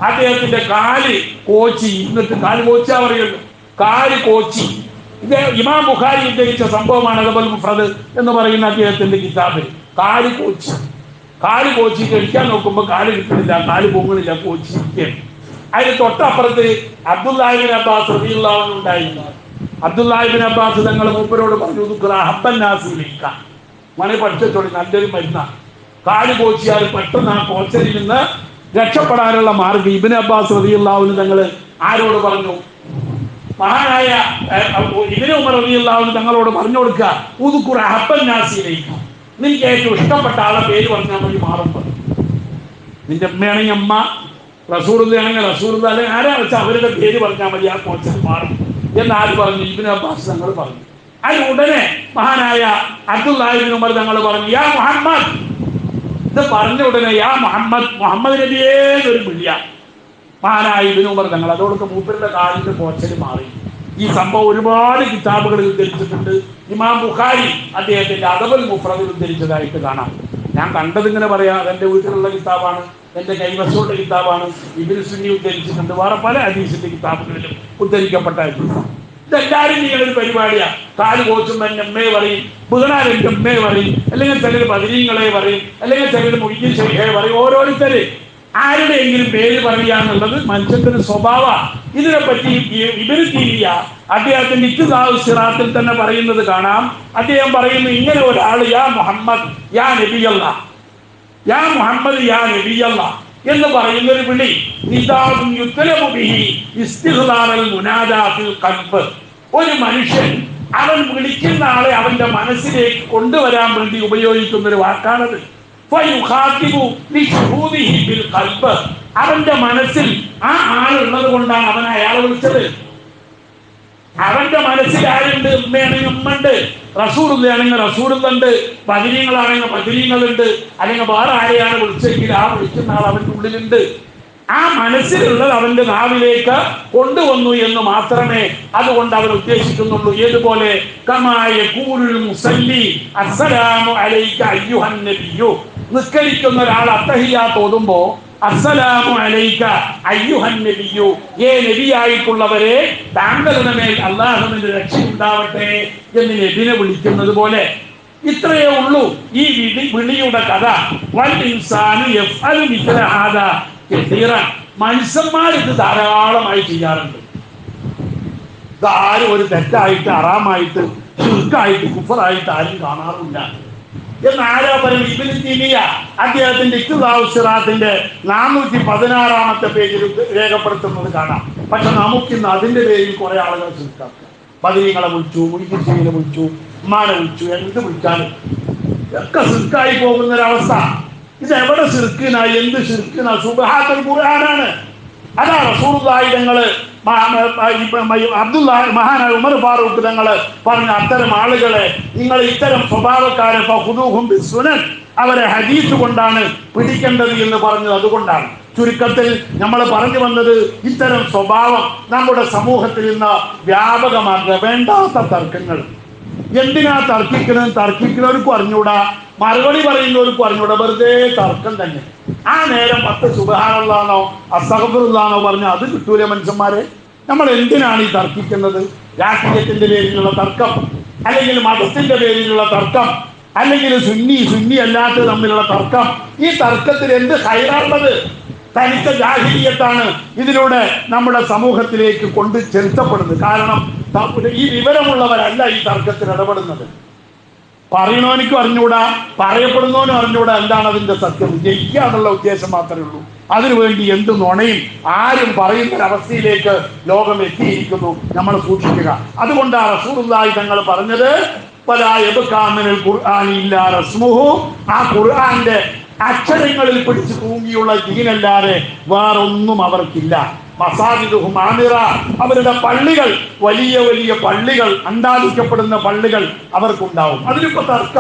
അദ്ദേഹത്തിന്റെ കാല് കോച്ചി, എന്നിട്ട് കാല് കോച്ചാ പറയുള്ളൂ, കാല് കോച്ചി. ഇത് ഇമാം ബുഖാരി ഉദ്ധരിച്ച സംഭവമാണ് അദബുൽ മുഫ്രദ് എന്ന് പറയുന്ന അദ്ദേഹത്തിന്റെ കിതാബിൽ. കാല് കോച്ചി, കാല് കോച്ചി കഴിക്കാൻ നോക്കുമ്പോ കാല് കിട്ടുന്നില്ല, കാല് പൊങ്ങണില്ല, കോച്ചിരിക്കുകയാണ്. അതിന് തൊട്ടപ്പുറത്ത് അബ്ദുല്ലാഹി ഇബ്നു അബ്ബാസ് റളിയല്ലാഹു അൻഹു ഉണ്ടായിരുന്നു. അബ്ദുല്ലാഹി ഇബ്നു അബ്ബാസ് തങ്ങൾ മൂപ്പരോട് പറഞ്ഞു, മണി പഠിച്ചോളി, നല്ലൊരു മരുന്ന. കാല് കോച്ചിയാൽ പെട്ടെന്ന് ആ കോച്ചലിൽ നിന്ന് രക്ഷപ്പെടാനുള്ള മാർഗം ഇബ്നു അബ്ബാസ് റളിയല്ലാഹു അൻഹു തങ്ങൾ ആരോട് പറഞ്ഞു? മഹാനായ ഇബ്നു ഉമർ റളിയല്ലാഹു അൻഹു തങ്ങളോട് പറഞ്ഞു കൊടുക്കുക, ഉദ്കുർ അഹബ്ബൻ നാസിലേക്ക്, നിനക്ക് ഏറ്റവും ഇഷ്ടപ്പെട്ട ആളെ പേര് പറഞ്ഞാൽ മതി മാറുമ്പോൾ. നിന്റെ അമ്മയാണെങ്കിൽ അമ്മ, റസൂലുള്ളയാണെങ്കിൽ റസൂലുള്ള, അല്ലെങ്കിൽ ആരാ വെച്ചാൽ അവരുടെ പേര് പറഞ്ഞാൽ മതി, ആ കോൺസെപ്റ്റ് മാറും എന്ന് ആര് പറഞ്ഞു? ഇബ്നു അബ്ബാസ് തങ്ങൾ പറഞ്ഞു. അതിന് ഉടനെ മഹാനായ അബ്ദുല്ലാഹി ഇബ്നു ഉമർ തങ്ങൾ പറഞ്ഞു, യാ മുഹമ്മദ്. ഇത് പറഞ്ഞ ഉടനെ യാ മുഹമ്മദ്, മുഹമ്മദ് നബിയേ ഒരു വിളിയ മഹാനായ ഇബ്നു ഉമർ തങ്ങൾ. അതോടൊക്കെ മൂപ്പരുടെ കാലിന്റെ പോച്ചൽ മാറി. ഈ സംഭവം ഒരുപാട് കിതാബുകളിൽ ഉദ്ധരിച്ചിട്ടുണ്ട്. ഇമാം ബുഖാരി അദ്ദേഹത്തിന്റെ അദബുൽ മുഫ്രദിൽ ഉദ്ധരിച്ചതായിട്ട് കാണാം. ഞാൻ കണ്ടതിങ്ങനെ പറയാം, അതെന്റെ വീട്ടിലുള്ള കിതാബാണ്, എന്റെ കൈവശമുള്ള കിതാബാണ്. ഇബ്നു സുന്നി ഉദ്ധരിച്ചിട്ടുണ്ട്, വേറെ പല ഹദീസിന്റെ കിതാബുകളിലും ഉദ്ധരിക്കപ്പെട്ട ഹദീസ്. ഇതെല്ലാവരും ചെയ്യുന്നൊരു പരിപാടിയാണ്. കാല് കോച്ചുമ്പോൾ എൻ്റെ അമ്മയെ പറയും, ബുധനാർ എൻ്റെ അമ്മയെ പറയും, അല്ലെങ്കിൽ ചിലർ ബദരീങ്ങളെ പറയും, അല്ലെങ്കിൽ ചിലർ മൊയ്യീൻ ശൈഖയെ പറയും. ഓരോരുത്തര് ആരുടെയെങ്കിലും പേര് പറയുക എന്നുള്ളത് മനുഷ്യന്റെ സ്വഭാവമാണ്. ഇതിനെപ്പറ്റി ഇബ്നു തീമിയ അദ്ദേഹത്തിന്റെ ഇഖ്തിസാഉ സിറാത്തിൽ തന്നെ പറയുന്നത് കാണാം. അദ്ദേഹം പറയുന്നു, ഇങ്ങനെ ഒരാൾ യാ മുഹമ്മദ് യാ നബിയല്ലാഹ്, യാ മുഹമ്മദ് യാ നബിയല്ലാഹ് എന്ന് പറയുന്ന ഒരു വിളി ഒരു മനുഷ്യൻ അവൻ വിളിക്കുന്ന ആളെ അവന്റെ മനസ്സിലേക്ക് കൊണ്ടുവരാൻ വേണ്ടി ഉപയോഗിക്കുന്ന ഒരു വാക്കാണത്. അവന്റെ മനസ്സിൽ ആ ആളുള്ളത് കൊണ്ടാണ് അവൻ അയാളെ വിളിച്ചത്. അവന്റെ മനസ്സിൽ ആരുണ്ട്? ഉമ്മയാണെങ്കിൽ ഉമ്മണ്ട്, റസൂലുള്ളയാണെങ്കിൽ റസൂലുണ്ട്, ബദരീങ്ങളാണെങ്കിൽ ബദരീങ്ങളുണ്ട്, അല്ലെങ്കിൽ വേറെ ആരെയാണ് വിളിച്ചെങ്കിൽ ആ വിളിക്കുന്ന ആൾ അവന്റെ ഉള്ളിലുണ്ട്. ആ മനസ്സിലുള്ളത് അവന്റെ നാവിലേക്ക് കൊണ്ടുവന്നു എന്ന് മാത്രമേ അതുകൊണ്ട് അവൻ ഉദ്ദേശിക്കുന്നുള്ളൂ. ഏതുപോലെ കമായ കൂരുൽ മുസല്ലി അസ്സലാമു അലൈക അയ്യുഹൻ നബിയ്യു, നിസ്കരിക്കുന്ന ഒരാൾ അത്തഹിയ്യാത്ത് ഓതുമ്പോ അസ്സലാമു അലൈക അയ്യുഹൻ നബിയ്യു, ഏ നബിയായിട്ടുള്ളവരെ താങ്കളുടെ മേൽ അല്ലാഹുവിന്റെ രക്ഷയുണ്ടാവട്ടെ എന്ന് നബിനെ വിളിക്കുന്നത് പോലെ. ഇത്രയേ ഉള്ളൂ ഈ വിളിയുടെ കഥ. വൽ ഇൻസാനു യഫ്അലു മിസ്ല ഹാദാ കസീറൻ, മനുഷ്യന്മാർ ഇത് ധാരാളമായി ചെയ്യാറുണ്ട്. ഇതാരും ഒരു തെറ്റായിട്ട് ഹറാമായിട്ട് ശിർക്കായിട്ട് കുഫറായിട്ട് ആരും കാണാറില്ല എന്ന് ആരാ പറയും? ഇബ്നു തീമിയ അദ്ദേഹത്തിന്റെ ഇഖ്തിസാഉ സിറാത്തിന്റെ 416-ാമത്തെ പേജിൽ രേഖപ്പെടുത്തുന്നത് കാണാം. പക്ഷെ നമുക്കിന്ന് അതിന്റെ പേരിൽ കുറെ ആളുകൾ ശിർക്കാക്കുക. ബദരീങ്ങളെ വിളിച്ചു, മുയ്യിനെ വിളിച്ചു, ഉമ്മാനെ വിളിച്ചു, എന്ത് വിളിച്ചാലും ഒക്കെ ശിർക്കായി പോകുന്നൊരവസ്ഥ. ഇത് എവിടെ ശിർക്കിനാ? എന്ത് ശിർക്കിനാ? സുബ്ഹാത്തുൽ ഖുർആനാണ്. അതാ റസൂലുള്ളാഹി തങ്ങള് മഹാനായ ഉമർ ഫാറൂഖ് തങ്ങള് പറഞ്ഞ അത്തരം ആളുകളെ നിങ്ങൾ ഇത്തരം സ്വഭാവക്കാരെ അവരെ ഹദീസ് കൊണ്ടാണ് പിടിക്കേണ്ടത് എന്ന് പറഞ്ഞത് അതുകൊണ്ടാണ്. ചുരുക്കത്തിൽ നമ്മൾ പറഞ്ഞു വന്നത് ഇത്തരം സ്വഭാവം നമ്മുടെ സമൂഹത്തിൽ ഇന്ന് വ്യാപകമാക്കുക. വേണ്ടാത്ത തർക്കങ്ങൾ. എന്തിനാ തർക്കിക്കുന്നവർക്കും അറിഞ്ഞൂടാ, മറുപടി പറയുന്നവർക്കും അറിഞ്ഞൂടാ, വെറുതെ തർക്കം തന്നെ. ആ നേരം 10 സുബ്ഹാനല്ലാഹോ അസ്തഗ്ഫിറുല്ലാഹോ പറഞ്ഞാൽ അത് കിട്ടൂല മനുഷ്യന്മാരെ. നമ്മൾ എന്തിനാണ് ഈ തർക്കിക്കുന്നത്? രാഷ്ട്രീയത്തിന്റെ പേരിലുള്ള തർക്കം, അല്ലെങ്കിൽ മതത്തിന്റെ പേരിലുള്ള തർക്കം, അല്ലെങ്കിൽ സുന്നി അല്ലാത്ത തമ്മിലുള്ള തർക്കം. ഈ തർക്കത്തിൽ എന്ത് ഖൈറാണുള്ളത്? തനിച്ച ജാഹിലിയത്താണ് ഇതിലൂടെ നമ്മുടെ സമൂഹത്തിലേക്ക് കൊണ്ട് ചെലുത്തപ്പെടുന്നത്. കാരണം ഈ വിവരമുള്ളവരല്ല ഈ തർക്കത്തിൽ ഇടപെടുന്നത്. പറയണവനിക്കും അറിഞ്ഞൂടാ, പറയപ്പെടുന്നവനും അറിഞ്ഞൂടാ എന്താണ് അതിന്റെ സത്യം. ജയിക്കുക എന്നുള്ള ഉദ്ദേശം മാത്രമേ ഉള്ളൂ. അതിനുവേണ്ടി എന്ത് നുണയും ആരും പറയുന്നൊരവസ്ഥയിലേക്ക് ലോകം എത്തിയിരിക്കുന്നു. നമ്മൾ സൂക്ഷിക്കുക. അതുകൊണ്ടാണ് റസൂലുള്ളാഹി തങ്ങൾ പറഞ്ഞത് വലാ യബ്ഖാ മിനൽ ഖുർആനി ഇല്ലാ റസ്മുഹു, ആ ഖുർആന്റെ അക്ഷരങ്ങളിൽ പിടിച്ച് തൂങ്ങിയുള്ള ദീനല്ലാതെ വേറൊന്നും അവർക്കില്ല. മസാജിദുഹും ആമിറ, അവരുടെ പള്ളികൾ വലിയ വലിയ പള്ളികൾ, അണ്ടാലിക്കപ്പെടുന്ന പള്ളികൾ അവർക്കുണ്ടാവും. അതിലിപ്പോ തർക്ക.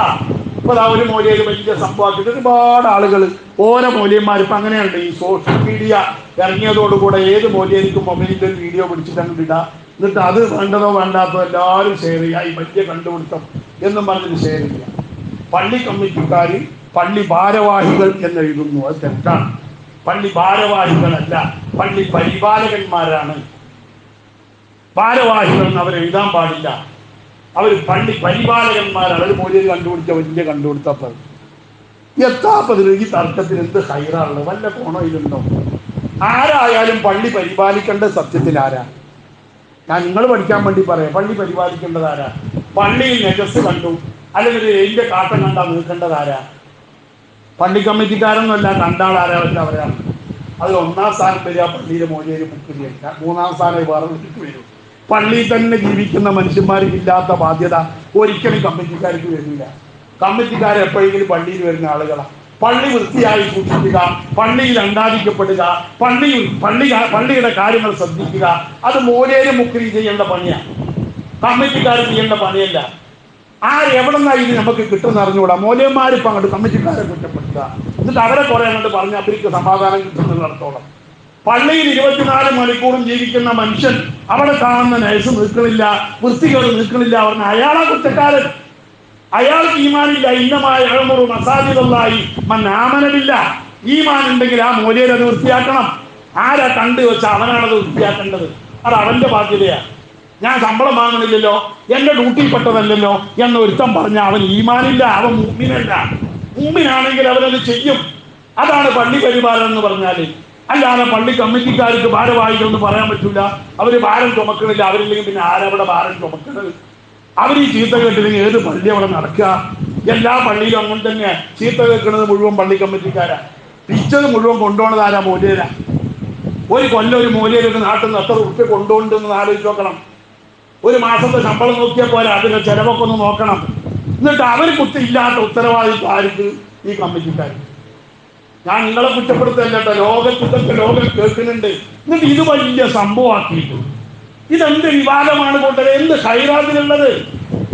ഇപ്പൊ ഒരു മൗലിയിൽ വലിയ സംഭവമാക്കിയിട്ട് ഒരുപാട് ആളുകൾ ഓരോ മൗലിയന്മാർ ഇപ്പൊ അങ്ങനെയുണ്ട്. ഈ സോഷ്യൽ മീഡിയ ഇറങ്ങിയതോടുകൂടെ ഏത് മൗലിയനിക്കും മൊബൈലിന്റെ വീഡിയോ പിടിച്ചിട്ട് അങ്ങ് ഇടുക, എന്നിട്ട് അത് വേണ്ടതോ വേണ്ടാത്തോ എല്ലാവരും ഷെയർ ചെയ്യുക. ഈ വലിയ കണ്ടുപിടുത്തം എന്നും പറഞ്ഞിട്ട് ഷെയർ ചെയ്യുക. പള്ളി കമ്മിറ്റിക്കാർ പള്ളി ഭാരവാഹികൾ എന്നെഴുതുന്നു. അത് തെറ്റാണ്. പള്ളി ഭാരവാഹികളല്ല, പള്ളി പരിപാലകന്മാരാണ്. ഭാരവാഹികൾ എന്ന് അവർ എഴുതാൻ പാടില്ല. അവർ പള്ളി പരിപാലകന്മാരാണ്. അവർ മൂല്യം കണ്ടുപിടിച്ച വലിയ കണ്ടുപിടുത്തപ്പോൾ എത്താപ്പതിൽ ഈ തർക്കത്തിൽ എന്ത് ഹൈറാണുള്ളത്? വല്ല കോണോ ഇതുണ്ടോ? ആരായാലും പള്ളി പരിപാലിക്കേണ്ട സത്യത്തിൽ ആരാ? ഞാൻ നിങ്ങൾ പഠിക്കാൻ വേണ്ടി പറയാം. പള്ളി പരിപാലിക്കേണ്ടത് ആരാ? പള്ളിയിൽ നെജസ് കണ്ടു അല്ലെങ്കിൽ എന്റെ കാട്ടം കണ്ടാൽ നിൽക്കേണ്ടത് ആരാ? പള്ളി കമ്മിറ്റിക്കാരൊന്നുമല്ല, കണ്ടാളാരാ വെച്ചാൽ അവരാണ്. അതിൽ 1-ാം സ്ഥാനം വരിക പള്ളിയിലെ മോചേരി മുക്കുരിയല്ല, 3-ാം സ്ഥാനം വേറെ വീട്ടിൽ വരും. പള്ളിയിൽ തന്നെ ജീവിക്കുന്ന മനുഷ്യന്മാർക്ക് ഇല്ലാത്ത ബാധ്യത ഒരിക്കലും കമ്മിറ്റിക്കാർക്ക് വരില്ല. കമ്മിറ്റിക്കാർ എപ്പോഴെങ്കിലും പള്ളിയിൽ വരുന്ന ആളുകളാണ്. പള്ളി വൃത്തിയായി സൂക്ഷിക്കുക, പള്ളിയിൽ അണ്ടാതിക്കപ്പെടുക, പള്ളിയുടെ കാര്യങ്ങൾ ശ്രദ്ധിക്കുക. അത് മോലേര് മുക്രി ചെയ്യേണ്ട പണിയാണ്, കമ്മിറ്റിക്കാർ ചെയ്യേണ്ട പണിയല്ല. എവിടെ നിന്നാണ് ഇത് നമുക്ക് കിട്ടുന്ന അറിഞ്ഞുകൂടാ. മോലേന്മാരിപ്പം അങ്ങോട്ട് കമ്മിറ്റിക്കാരെ കുറ്റപ്പെടുത്തുക, എന്നിട്ട് അവരെ കുറെ അങ്ങോട്ട് പറഞ്ഞ് അവർക്ക് സമാധാനം കിട്ടുന്നിടത്തോളം. പള്ളിയിൽ 24 മണിക്കൂറും ജീവിക്കുന്ന മനുഷ്യൻ അവിടെ കാണുന്ന നഴ്സ് നിൽക്കണില്ല, വൃത്തികേട് നിൽക്കണില്ല, പറഞ്ഞ അയാളാ കുറ്റക്കാരൻ. അയാൾക്ക് ഈമാനില്ല. ഇന്നമായ അഴമുറു മസാജിദുള്ളാഹി മൻ ആമനബില്ല. ഈമാൻ ഉണ്ടെങ്കിൽ ആ മോലിയർ അത് വൃത്തിയാക്കണം. ആരാ കണ്ടു വെച്ചാൽ അവനാണത് വൃത്തിയാക്കേണ്ടത്. അത് അവന്റെ ബാധ്യതയാണ്. ഞാൻ ശമ്പളം വാങ്ങണില്ലല്ലോ, എന്റെ ഡ്യൂട്ടിപ്പെട്ടതല്ലല്ലോ എന്ന് ഒരുത്തം പറഞ്ഞ അവൻ ഈമാനില്ല, അവൻ മുഅ്മിനല്ല. മുഅ്മിനാണെങ്കിൽ അവനത് ചെയ്യും. അതാണ് പള്ളി പരിപാലനം എന്ന് പറഞ്ഞാൽ. അല്ലാതെ പള്ളി കമ്മിറ്റിക്കാർക്ക് ഭാരവാഹികളെന്ന് പറയാൻ പറ്റൂല. അവര് ഭാരം ചുമക്കണില്ല. അവരില്ലെങ്കിൽ പിന്നെ ആരവിടെ ഭാരം ചുമക്കുന്നത്? അവർ ഈ ചീത്ത കേട്ടില്ലെങ്കിൽ ഏത് പള്ളി അവിടെ നടക്കുക? എല്ലാ പള്ളിയിലും അങ്ങനെ തന്നെ. ചീത്ത കേൾക്കുന്നത് മുഴുവൻ പള്ളി കമ്മിറ്റിക്കാരാ, പിച്ചത് മുഴുവൻ കൊണ്ടുപോകണത് ആരാ? മോലിയരാ. ഒരു കൊല്ലം ഒരു മോലിയരൊക്കെ നാട്ടിൽ നിന്ന് എത്ര ഉറുപ്പ്യ കൊണ്ടുപോകുന്നുണ്ടെന്ന് ആലോചിച്ച് നോക്കണം. ഒരു മാസത്തെ ശമ്പളം നോക്കിയാൽ പോലെ അതിന്റെ ചെലവൊക്കെ ഒന്ന് നോക്കണം. എന്നിട്ട് അവർ ഇല്ലാത്ത ഉത്തരവാദിത്വം ആർക്ക്? ഈ കമ്മിറ്റിക്കാർ. ഞാൻ നിങ്ങളെ കുറ്റപ്പെടുത്തല്ല കേട്ടോ, ലോകത്തൊക്കെ ലോകം കേൾക്കുന്നുണ്ട്. എന്നിട്ട് ഇത് വലിയ സംഭവമാക്കിയിട്ട് ഇതെന്ത് വിവാദമാണ് കൊണ്ടത്? എന്ത് ഖൈറാത്തിലുള്ളത്?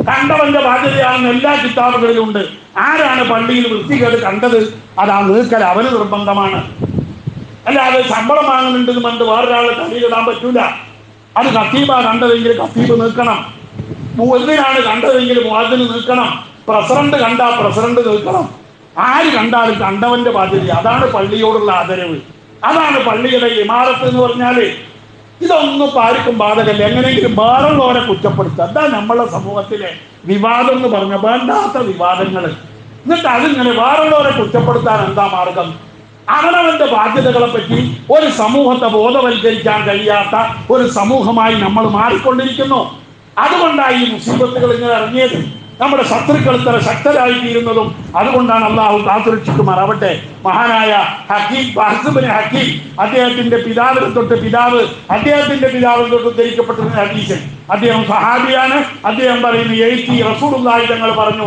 കണ്ടവന്റെ ബാധ്യതയാണെന്ന് എല്ലാ കിതാബുകളിലും ഉണ്ട്. ആരാണ് പള്ളിയിൽ വൃത്തികേട് കണ്ടത്? അതാ നീക്കൽ അവന് നിർബന്ധമാണ്. അല്ലാതെ ശമ്പളം വാങ്ങുന്നുണ്ടെന്ന് പറഞ്ഞിട്ട് വേറൊരാളെ തലയിലിടാൻ പറ്റൂല. അത് ഖത്തീബാ കണ്ടതെങ്കിൽ ഖത്തീബ് നിൽക്കണം. മുഅദ്ദിനാണ് കണ്ടതെങ്കിൽ മുഅദ്ദിന് നിൽക്കണം. പ്രസിഡന്റ് കണ്ടാ പ്രസിഡന്റ് നിൽക്കണം. ആര് കണ്ടാലും കണ്ടവന്റെ ബാധ്യത. അതാണ് പള്ളിയോടുള്ള ആദരവ്. അതാണ് പള്ളിയുടെ ഇമാറത്ത് എന്ന് പറഞ്ഞാല്. ഇതൊന്നും ആർക്കും ബാധകല്ല. എങ്ങനെയെങ്കിലും വേറുള്ളവരെ കുറ്റപ്പെടുത്തുക. അതാ നമ്മളെ സമൂഹത്തിലെ വിവാദം എന്ന് പറഞ്ഞ വേണ്ടാത്ത വിവാദങ്ങൾ. എന്നിട്ട് അതിങ്ങനെ വേറുള്ളവരെ കുറ്റപ്പെടുത്താൻ എന്താ മാർഗം? അവനവന്റെ ബാധ്യതകളെ പറ്റി ഒരു സമൂഹത്തെ ബോധവൽക്കരിക്കാൻ കഴിയാത്ത ഒരു സമൂഹമായി നമ്മൾ മാറിക്കൊണ്ടിരിക്കുന്നു. അതുകൊണ്ടാണ് ഈ മുസീബത്തുകൾ ഇങ്ങനെ ഇറങ്ങിയത്. നമ്മുടെ ശത്രുക്കൾ ഇത്ര ശക്തരായിത്തീരുന്നതും അതുകൊണ്ടാണ്. അള്ളാഹു കാത്തുരക്ഷിക്കുമാറാവട്ടെ. മഹാനായ ഹക്കീം ഹക്കീം അദ്ദേഹത്തിന്റെ പിതാവിനെ തൊട്ട് ധരിക്കപ്പെട്ടിരുന്ന ഹദീസ്. അദ്ദേഹം സഹാബിയാണ്. അദ്ദേഹം പറയുന്നു, റസൂലുള്ളാഹി തങ്ങൾ പറഞ്ഞു,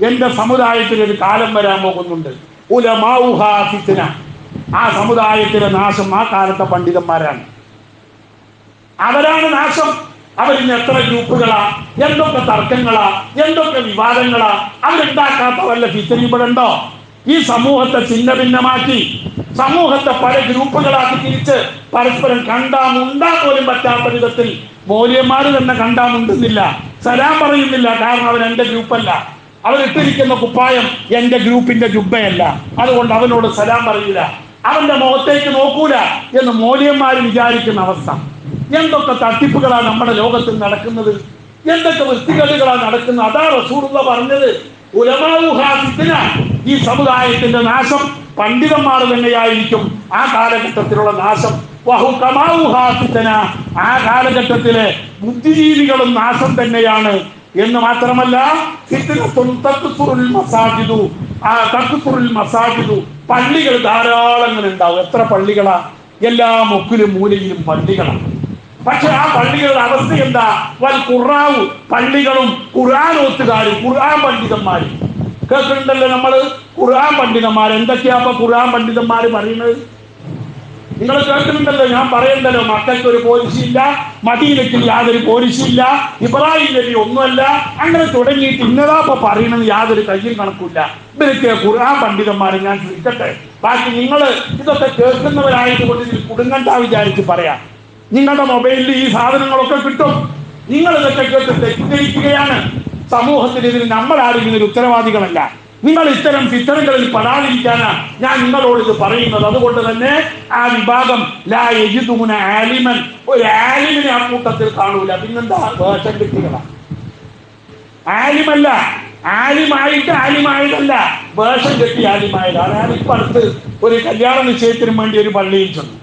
എന്റെ സമുദായത്തിൽ ഒരു കാലം വരാൻ പോകുന്നുണ്ട്. ഉലമാഉഹാ ഫിത്ന. ആ സമുദായത്തിലെ നാശം ആ കാലത്തെ പണ്ഡിതന്മാരാണ്. അവരാണ് നാശം. അവരിന്ന് എത്ര ഗ്രൂപ്പുകളാ, എന്തൊക്കെ തർക്കങ്ങളാ, എന്തൊക്കെ വിവാദങ്ങളാ. അവരുണ്ടാക്കാത്ത വല്ല ഫിത്നയും ഇവിടെ ഉണ്ടോ? ഈ സമൂഹത്തെ ഛിന്ന ഭിന്നമാക്കി, സമൂഹത്തെ പല ഗ്രൂപ്പുകളാക്കി തിരിച്ച് പരസ്പരം കണ്ടാമുണ്ടാ പോലും പറ്റാത്ത വിധത്തിൽ മൗലവിമാര് തന്നെ കണ്ടാമുണ്ടുന്നില്ല, സലാം പറയുന്നില്ല. കാരണം അവൻ എന്റെ ഗ്രൂപ്പല്ല. അവരിട്ടിരിക്കുന്ന കുപ്പായം എന്റെ ഗ്രൂപ്പിന്റെ ജുബ്ബയല്ല, അതുകൊണ്ട് അവനോട് സലാം പറയില്ല, അവന്റെ മുഖത്തേക്ക് നോക്കൂല എന്ന് മൗലവിമാര് വിചാരിക്കുന്ന അവസ്ഥ. എന്തൊക്കെ തട്ടിപ്പുകളാണ് നമ്മുടെ ലോകത്തിൽ നടക്കുന്നത്, എന്തൊക്കെ വൃത്തികേടുകളാണ് നടക്കുന്നത്. അതാ റസൂലുള്ളാഹി പറഞ്ഞത്, ഉലമാഉഹാ ഫിത്ന. ഈ സമുദായത്തിന്റെ നാശം പണ്ഡിതന്മാർ തന്നെയായിരിക്കും ആ കാലഘട്ടത്തിലുള്ള നാശം. വഹുകമാഉഹാ ഫിത്ന. ആ കാലഘട്ടത്തിലെ ബുദ്ധിജീവികളും നാശം തന്നെയാണ് എന്ന് മാത്രമല്ല, പള്ളികൾ ധാരാളം ഉണ്ടാവും. എത്ര പള്ളികളാ? എല്ലാ മുക്കിലും മൂലയിലും പള്ളികളാണ്. പക്ഷെ ആ പള്ളികളുടെ അവസ്ഥ എന്താ? വൽ ഖുർആൻ, പള്ളികളും ഖുർആൻ ഓത്തുകാരും ഖുർആൻ പണ്ഡിതന്മാരും. കേൾക്കുന്നുണ്ടല്ലോ നമ്മള് ഖുർആൻ പണ്ഡിതന്മാർ. എന്തൊക്കെയാ അപ്പൊ ഖുർആൻ പണ്ഡിതന്മാര് പറയുന്നത്? നിങ്ങൾ കേൾക്കുന്നുണ്ടല്ലോ, ഞാൻ പറയണ്ടല്ലോ. മക്കൾക്ക് ഒരു പോലീസില്ല, മദീനയ്ക്ക് യാതൊരു പോലീസില്ല, ഇബ്രാഹിം നബി ഒന്നുമല്ല, അങ്ങനെ തുടങ്ങിയിട്ട് ഇന്നതാ ഇപ്പൊ പറയണമെന്ന് യാതൊരു കയ്യും കണക്കില്ല. ഇവരൊക്കെ ഖുർആൻ പണ്ഡിതന്മാരെ ഞാൻ ചോദിക്കട്ടെ. ബാക്കി നിങ്ങൾ ഇതൊക്കെ കേൾക്കുന്നവരായതുകൊണ്ട് ഇതിൽ കുടുങ്ങണ്ട വിചാരിച്ച് പറയാം. നിങ്ങളുടെ മൊബൈലിൽ ഈ സാധനങ്ങളൊക്കെ കിട്ടും. നിങ്ങൾ ഇതൊക്കെ കേട്ട് തെറ്റിദ്ധരിക്കുകയാണ്. സമൂഹത്തിൽ ഇതിൽ നമ്മൾ ആരും ഇതിന് ഉത്തരവാദികളല്ല. നിങ്ങൾ ഇത്തരം ഫിത്തനകളിൽ പെടാതിരിക്കാനാണ് ഞാൻ നിങ്ങളോട് ഇത് പറയുന്നത്. അതുകൊണ്ട് തന്നെ ആ വിഭാഗം ലാ യജിദൂന ആലിമൻ, ഒരു ആലിമിനെ ആ കൂട്ടത്തിൽ കാണൂല. പിന്നെന്താ? വേഷം കെട്ടികളാണ്. ആലിമല്ല, ആലിമായതല്ല, വേഷം കെട്ടി ആലിമായതാണ്. ഞാനിപ്പോൾ അടുത്ത് ഒരു കല്യാണ നിശ്ചയത്തിനും വേണ്ടി ഒരു പള്ളിയിൽ ചെന്നു.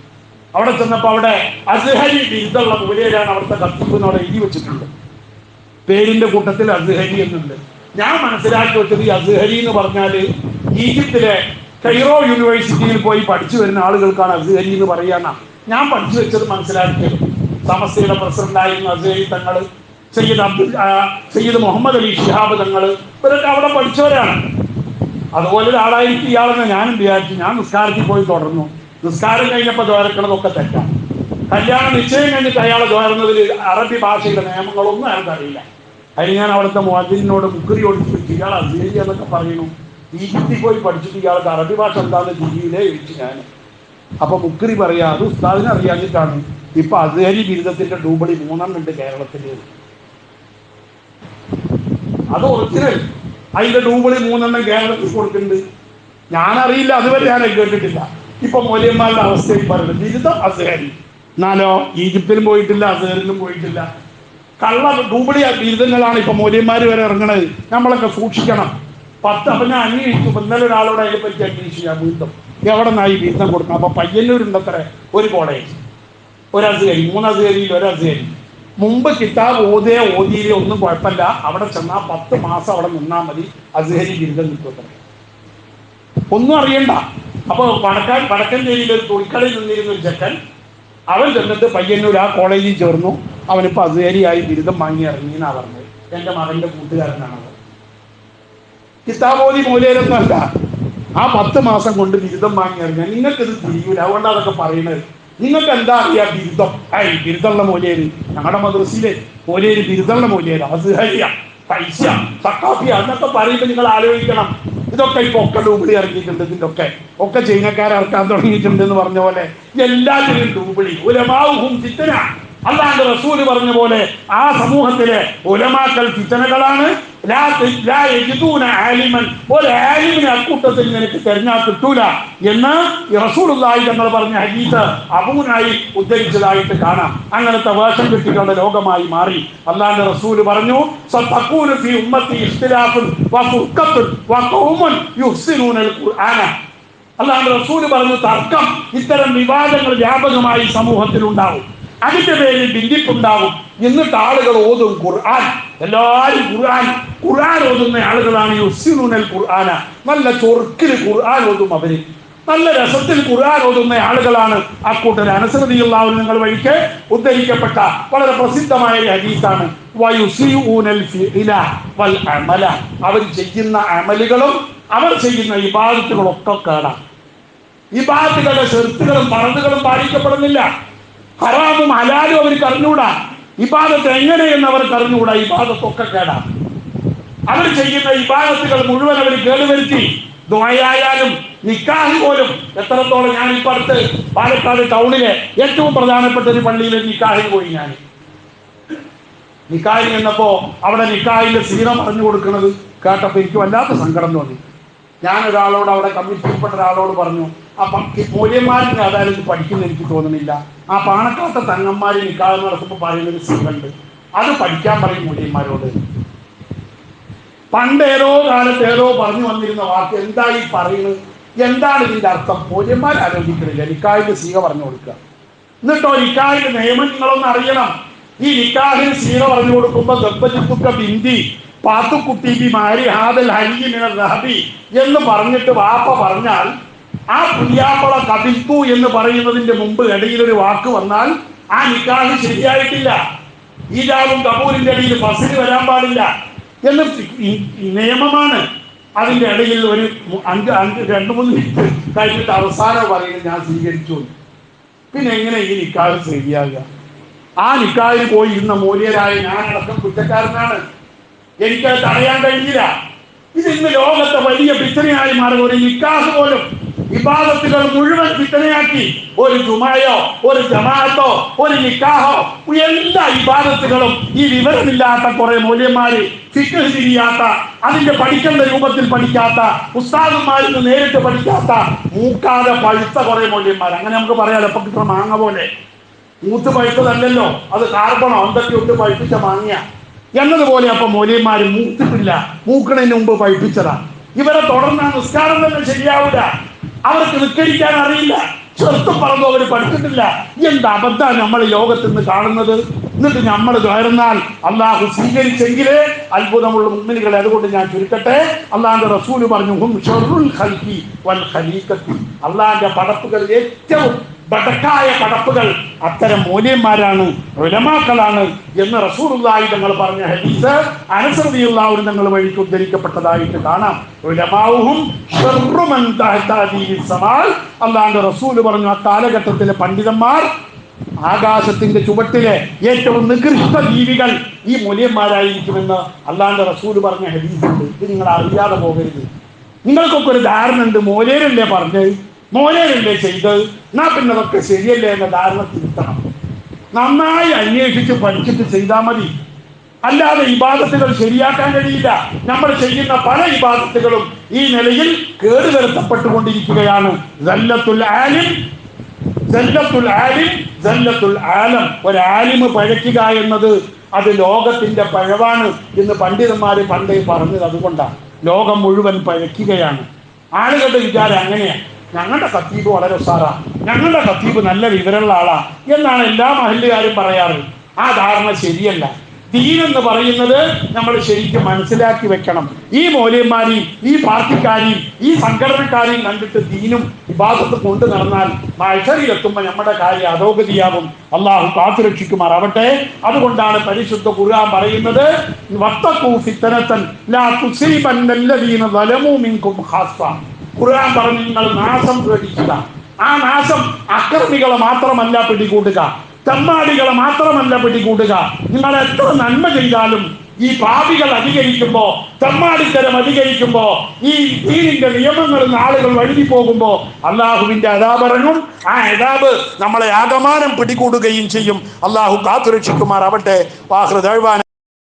അവിടെ ചെന്നപ്പോൾ അവിടെ അസ്ഹരി ബിരുദമുള്ള മൂലയിലാണ് അവിടുത്തെ ഖത്തീബിനോട് എഴുതി വെച്ചിട്ടുണ്ട്. പേരിന്റെ കൂട്ടത്തിൽ അസ്ഹരി എന്നുണ്ട്. ഞാൻ മനസ്സിലാക്കി വെച്ചത് ഈ അസ്ഹരി എന്ന് പറഞ്ഞാല് ഈജിപ്തിലെ കൈറോ യൂണിവേഴ്സിറ്റിയിൽ പോയി പഠിച്ചു വരുന്ന ആളുകൾക്കാണ് അസ്ഹരി എന്ന് പറയാനാ ഞാൻ പഠിച്ചു വെച്ചത്, മനസ്സിലാക്കിയത്. സമസ്തയുടെ പ്രസിഡന്റായിരുന്ന അസ്ഹരി തങ്ങള്, സയ്യിദ് മുഹമ്മദ് അലി ശിഹാബ് തങ്ങള്, ഇവരൊക്കെ അവിടെ പഠിച്ചവരാണ്. അതുപോലെ ഒരാളായിരിക്കും ഇയാളെന്ന് ഞാനും വിചാരിച്ചു. ഞാൻ നിസ്കാരത്തിൽ പോയി തുടർന്നു. നിസ്കാരം കഴിഞ്ഞപ്പോൾ ദ്വാരക്കണതൊക്കെ തെറ്റാണ്. കല്യാണം നിശ്ചയം കഴിഞ്ഞിട്ട് അയാളെ ദ്വാരുന്നതിൽ അറബി ഭാഷയുടെ നിയമങ്ങളൊന്നും അയാൾക്ക് അറിയില്ല. അതിന് ഞാൻ അവിടുത്തെ മുഅദ്ദിനോട് മുക്രി ഓടിച്ചു, ഇയാൾ അസ്ഹരി എന്നൊക്കെ പറയുന്നു, ഈജിപ്തിൽ പോയി പഠിച്ചിട്ട് ഇയാൾക്ക് അറബി ഭാഷ എന്താണെന്ന് ജില്ലയിലേ ചോദിച്ചു ഞാൻ. അപ്പൊ മുക്രി പറയാ, അത് ഉസ്താദിനെ അറിയാഞ്ഞിട്ടാണ്. ഇപ്പൊ അസ്ഹരി ബിരുദത്തിന്റെ ഡൂബിളി 3 ഉണ്ട് കേരളത്തില്. അത് ഒറിജിനൽ. അതിന്റെ ഡൂബിളി 3 കേരളത്തിൽ കൊടുക്കുന്നുണ്ട്. ഞാനറിയില്ല, അതുവരെ ഞാൻ കേട്ടിട്ടില്ല. ഇപ്പൊ മൗലവിമാരുടെ അവസ്ഥയിൽ പറയുന്നത് ബിരുദം അസ്ഹരി, എന്നാലോ ഈജിപ്തിലും പോയിട്ടില്ല, അസ്ഹറിലും പോയിട്ടില്ല. കള്ള ഡൂബിളി ബിരുദങ്ങളാണ് ഇപ്പൊ മൗലവിമാർ വരെ ഇറങ്ങണത്. നമ്മളൊക്കെ സൂക്ഷിക്കണം. 10 അപ്പൊ ഞാൻ അന്വേഷിച്ചു. ഇന്നലെ ഒരാളോട് അതിനെ പറ്റി അന്വേഷിച്ചു. ഞാൻ ബിരുദം എവിടെ നിന്നായി ബിരുദം കൊടുക്കണം. അപ്പൊ പയ്യന്നൂരുണ്ടത്ര ഒരു കോളേജ്, ഒരു അസ്ഹരി, 3 അസ്ഹരിയിൽ ഒരു അസ്ഹരി. മുമ്പ് കിതാബ് ഓതിയിലെ ഒന്നും കുഴപ്പമില്ല, അവിടെ ചെന്നാൽ 10 മാസം അവിടെ നിന്നാൽ മതി, അസ്ഹരി ബിരുദം കിട്ടും. ഒന്നും അറിയണ്ട. അപ്പൊ വടക്കഞ്ചേരിയിൽ ഒരു തുണിക്കടയിൽ നിന്നിരുന്ന ഒരു ചെക്കൻ, അവൻ ചെന്നിട്ട് പയ്യന്നൂർ ആ കോളേജിൽ ചേർന്നു. അവനിപ്പോൾ അസ്ഹരിയായി ബിരുദം വാങ്ങി ഇറങ്ങി എന്നാ പറഞ്ഞത്. എൻ്റെ മകൻ്റെ കൂട്ടുകാരനാണത്. കിതാബോധി മൂല്യരൊന്നുമല്ല, ആ 10 മാസം കൊണ്ട് ബിരുദം വാങ്ങി ഇറങ്ങിയാൽ നിങ്ങൾക്കിത് തിരിയൂല. അതുകൊണ്ട് അതൊക്കെ പറയുന്നത്. നിങ്ങൾക്ക് എന്താ അറിയാ ബിരുദം? ബിരുദമുള്ള മൂല്യര് ഞങ്ങളുടെ മദ്രസയിലെ മൂല്യര് ബിരുദമുള്ള മൂല്യര് അസ്ഹരിയ, പൈസ, സക്കാഫിയ എന്നൊക്കെ പറയുമ്പോൾ നിങ്ങൾ ആലോചിക്കണം. ഇതൊക്കെ ഇപ്പൊ ഒക്കെ ഡൂബിളി ഇറങ്ങിയിട്ടുണ്ട്. ഇതിൻ്റെ ഒക്കെ ചൈനക്കാരെ ഇറക്കാൻ തുടങ്ങിയിട്ടുണ്ട് എന്ന് പറഞ്ഞ പോലെ എല്ലാത്തിനും ഡൂബിളി. ഉലമാഉഹും ഫിത്ന. അല്ലാണ്ട് റസൂല് പറഞ്ഞ പോലെ ആ സമൂഹത്തിലെ ഉലമാക്കൾ ഫിത്നകളാണ്. ഒരു ആലിമിനെ അക്കൂട്ടത്തിൽ നിനക്ക് തെരഞ്ഞാൽ കിട്ടൂല എന്ന് റസൂലുള്ളാഹി തങ്ങൾ പറഞ്ഞ ഹദീസ് അബൂനായി ഉദ്ധരിച്ചതായിട്ട് കാണാം. അങ്ങനത്തെ വേഷം കെട്ടികളുടെ ലോകമായി മാറി. അല്ലാണ്ട് റസൂല് പറഞ്ഞു, സതകൂനു ഫീ ഉമ്മത്തി ഇഖ്തിലാഫുൻ വഫുർഖത്തുൻ വഖൗമുൻ യുഹ്സിനൂനൽ ഖുർആന. അല്ലാണ്ട് റസൂല് പറഞ്ഞു, തർക്കം, ഇത്തരം വിവാദങ്ങൾ വ്യാപകമായി സമൂഹത്തിൽ ഉണ്ടാവും. അതിന്റെ പേരിൽ ഭിന്നിപ്പുണ്ടാവും. എന്നിട്ട് ആളുകൾ ഓതും ഖുർആൻ. എല്ലാവരും ഖുർആൻ ഓതുന്ന ആളുകളാണ് യുഹ്സിനൂനൽ ഖുർആന. നല്ല ചൊറുക്കിൽ ഖുർആൻ ഓതും. അവര് നല്ല രസത്തിൽ ഖുർആൻ ഓതുന്ന ആളുകളാണ് അക്കൂട്ടർ. അനസ് റളിയല്ലാഹു അൻഹു നിങ്ങൾ വഴിക്ക് ഉദ്ധരിക്കപ്പെട്ട വളരെ പ്രസിദ്ധമായ ഒരു ഹദീസാണ്. വയുസിഊനൽ ഫിഇല വൽ അമല. അവർ ചെയ്യുന്ന അമലുകളും അവർ ചെയ്യുന്ന ഇബാദത്തുകളും ഒക്കെ കേടാം. ഇബാദത്തുകളുടെ ഷർത്തുകളും ഫർളുകളും പാലിക്കപ്പെടുന്നില്ല. ഹറാമും ഹലാലും അവർക്ക് അറിഞ്ഞുകൂടാ. ഇബാദത്ത് എങ്ങനെയെന്ന് അവർക്ക് അറിഞ്ഞുകൂടാ. ഇബാദത്തൊക്കെ കേടാം. അവർ ചെയ്യുന്ന ഇബാദത്തുകൾ മുഴുവൻ അവർ കേടുവരുത്തി. ദുആയായാലും നിക്കാഹ് പോലും എത്രത്തോളം. ഞാൻ ഇപ്പൊ അടുത്ത് പാലക്കാട് ടൗണിലെ ഏറ്റവും പ്രധാനപ്പെട്ട ഒരു പള്ളിയിൽ നിക്കാഹിന് പോയി. ഞാൻ നിക്കാഹിന് ചെന്നപ്പോ അവിടെ നിക്കാഹിന്റെ സീറ പറഞ്ഞു കൊടുക്കുന്നത് കേട്ടപ്പോൾ എനിക്ക് വല്ലാത്ത സങ്കടം തോന്നി. ഞാൻ ഒരാളോട്, അവിടെ കമ്മിറ്റിയിൽപ്പെട്ട ഒരാളോട് പറഞ്ഞു, ആ മൂല്യന്മാരിന് അതായത് പഠിക്കുന്ന എനിക്ക് തോന്നുന്നില്ല. ആ പാണക്കാത്ത തങ്ങന്മാർ നിക്കാഹ് നടത്തുമ്പോൾ പറയുന്നൊരു സീറുണ്ട്, അത് പഠിക്കാൻ പറയും മൂല്യന്മാരോട്. പണ്ട് ഏതോ കാലത്ത് ഏതോ പറഞ്ഞു വന്നിരുന്ന വാക്ക് എന്താ ഈ പറയുന്നത്, എന്താണ് ഇതിന്റെ അർത്ഥം? മൂല്യന്മാർ ആലോചിക്കണില്ല. നിക്കാഹിന്റെ സീറ പറഞ്ഞു കൊടുക്കുക. എന്നിട്ടോ നിക്കാഹിന്റെ നിയമം നിങ്ങളൊന്ന് അറിയണം. ഈ നിക്കാഹിന് സീറ പറഞ്ഞു കൊടുക്കുമ്പോൾ ഗബ്ബജിത്തുക്ക ബിന്ദി പാത്തുക്കുട്ടി ബി മാരി ഹാദൽ ഹരി മിനൽ റഹബി എന്ന് പറഞ്ഞിട്ട് വാപ്പ പറഞ്ഞാൽ, ആ പുയ്യാപ്പള കബിൽത്തു എന്ന് പറയുന്നതിന്റെ മുമ്പ് ഇടയിലൊരു വാക്ക് വന്നാൽ ആ നിക്കാഹ് ശരിയായിട്ടില്ല. ഈജാബും കബൂലിന്റെ ഇടയിൽ ഫസ്ല് വരാൻ പാടില്ല എന്ന് നിയമമാണ്. അതിന്റെ ഇടയിൽ ഒരു 2-3 മിനിറ്റ് കഴിഞ്ഞിട്ട് അവസാനം പറയുന്നത് ഞാൻ സ്വീകരിച്ചു. പിന്നെ എങ്ങനെ ഈ നിക്കാഹ് ശരിയാകുക? ആ നിക്കാഹിൽ പോയി ഇരുന്ന മൂല്യരായ ഞാനടക്കം കുറ്റക്കാരനാണ്. എനിക്കത് തടയാൻ കഴിയില്ല. ഇത് ഇന്ന് ലോകത്തെ വലിയ ഫിത്നയായി മാറും. ഒരു നിക്കാഹ് പോലും ഇബാദത്തുകൾ മുഴുവൻ ഫിത്നയാക്കി. ഒരു ജുമായോ ഒരു ജമാഅത്തോ ഒരു നിക്കാഹോ എല്ലാ ഇബാദത്തുകളും ഈ വിവരമില്ലാത്ത കുറെ മൂല്യന്മാര്, ഫിഖ് തിരിയാത്ത, അതിന്റെ പഠിക്കേണ്ട രൂപത്തിൽ പഠിക്കാത്ത, ഉസ്താദുമാരിൽ നിന്ന് നേരിട്ട് പഠിക്കാത്ത, മൂക്കാതെ പഴുത്ത കുറെ മൂല്യന്മാർ. അങ്ങനെ നമുക്ക് പറയാം, എപ്പോൾ കിട്ടുന്ന മാങ്ങ പോലെ. മൂത്ത് പഴുത്തതല്ലല്ലോ, അത് കാർബണോ എന്തൊക്കെ ഇട്ട് പഴുപ്പിച്ച മാങ്ങിയ എന്നതുപോലെ. അപ്പൊ മൂല്യന്മാര് മൂത്തിട്ടില്ല, മൂക്കണതിന് മുമ്പ് പഴുപ്പിച്ചതാ. ഇവരെ തുടർന്ന് നിസ്കാരം തന്നെ ശരിയാവില്ല. അവർക്ക് നിസ്കരിക്കാൻ അറിയില്ല. ചെറുപ്പം പറഞ്ഞു അവർ പഠിച്ചിട്ടില്ല. എന്ത് അബദ്ധം നമ്മൾ ലോകത്ത് നിന്ന് കാണുന്നത്. എന്നിട്ട് നമ്മൾ കയറുന്നാൽ അള്ളാഹു സ്വീകരിച്ചെങ്കിലേ അത്ഭുതമുള്ള മുഅ്മിനുകളെ. അതുകൊണ്ട് ഞാൻ ചുരുക്കട്ടെ. അള്ളാഹുന്റെ റസൂല് പറഞ്ഞു, ഹും ശർറുൽ ഖൽഖി വൽ ഖലീഖത്തി. അള്ളാഹുന്റെ പടപ്പുകളിൽ ഏറ്റവും ബടക്കായ കടപ്പുകൾ അത്തരം മൂല്യന്മാരാണ്, ഉലമാക്കളാണ് എന്ന് റസൂലുള്ളാഹി തങ്ങൾ പറഞ്ഞ ഹദീസ് അനസ് റളിയല്ലാഹു അൻഹു തങ്ങൾ വഴിക്ക് ഉദ്ധരിക്കപ്പെട്ടതായിട്ട് കാണാം. ഉലമാഉഹും ശർറു മൻ തഹത ഹദീഹി സമാൽ. അല്ലാഹുവിന്റെ റസൂൽ പറഞ്ഞു, ആ കാലഘട്ടത്തിലെ പണ്ഡിതന്മാർ ആകാശത്തിന്റെ ചുവട്ടിലെ ഏറ്റവും നികൃഷ്ട ജീവികൾ ഈ മൂല്യന്മാരായിരിക്കുമെന്ന് അല്ലാഹുവിന്റെ റസൂൽ പറഞ്ഞ ഹദീസുണ്ട്. ഇത് നിങ്ങൾ അറിയാതെ പോകരുത്. നിങ്ങൾക്കൊക്കെ ഒരു ധാരണ ഉണ്ട്, മോലേരല്ലേ പറഞ്ഞത്, മോലേരല്ലേ ചെയ്തത്, എന്നാ പിന്നെ അതൊക്കെ ശരിയല്ലേ എന്ന ധാരണ തിരുത്തണം. നന്നായി അന്വേഷിച്ച് പഠിച്ചിട്ട് ചെയ്താൽ മതി. അല്ലാതെ ഇബാദത്തുകൾ ശരിയാക്കാൻ കഴിയില്ല. നമ്മൾ ചെയ്യുന്ന പല ഇബാദത്തുകളും ഈ നിലയിൽ കേടുവരുത്തപ്പെട്ടുകൊണ്ടിരിക്കുകയാണ്. സല്ലത്തുൽ ആലിം, സല്ലത്തുൽ ആലിം, സല്ലത്തുൽ ആലം. ഒരു ആലിമ് പഴയ്ക്കുക എന്നത് അത് ലോകത്തിന്റെ പഴവാണ് എന്ന് പണ്ഡിതന്മാര് പണ്ടേ പറഞ്ഞത്. അതുകൊണ്ടാണ് ലോകം മുഴുവൻ പഴയ്ക്കുകയാണ്. ആളുകളുടെ വിചാരം അങ്ങനെയാണ്, ഞങ്ങളുടെ ഖത്തീബ് വളരെ ഉസാറാ, ഞങ്ങളുടെ ഖത്തീബ് നല്ല വിവരമുള്ള ആളാ എന്നാണ് എല്ലാ മഹല്ലുകാരും പറയാറ്. ആ ധാരണ ശരിയല്ല. ദീൻ എന്ന് പറയുന്നത് നമ്മൾ ശരിക്കും മനസ്സിലാക്കി വെക്കണം. ഈ മൗലവിമാരെയും ഈ പാർട്ടിക്കാരെയും ഈ സംഘടനക്കാരെയും കണ്ടിട്ട് ദീനും ഇബാദത്ത് കൊണ്ടു നടന്നാൽ മഹ്ശറിലെത്തുമ്പോൾ നമ്മുടെ കാര്യം അധോഗതിയാകും. അള്ളാഹു കാത്തുരക്ഷിക്കുമാറാവട്ടെ. അതുകൊണ്ടാണ് പരിശുദ്ധ ഖുർആൻ പറയുന്നത്, വത്തഖൂ ഫിത്നതൻ ലാ തുസീബന്നല്ലദീന ളലമൂ മിൻകും ഖാസ്സ. ഖുർആൻ പറഞ്ഞു, നിങ്ങൾ നാശം പേടിക്കുക. ആ നാശം അക്രമികളെ മാത്രമല്ല പിടികൂടുക, തെമ്മാടികളെ മാത്രമല്ല പിടികൂടുക. നിങ്ങൾ എത്ര നന്മ ചെയ്താലും ഈ പാപികൾ അധികരിക്കുമ്പോ, തെമ്മാടിത്തരം അധികരിക്കുമ്പോ, ഈ ദീനിന്റെ നിയമങ്ങളിൽ ആളുകൾ വഴുതി പോകുമ്പോ അള്ളാഹുവിന്റെ അദാബ് ഇറങ്ങും. ആ അദാബ് നമ്മളെ ആകമാനം പിടികൂടുകയും ചെയ്യും. അള്ളാഹു കാത്തുരക്ഷിക്കുമാറാവട്ടെ. വാഹൃദ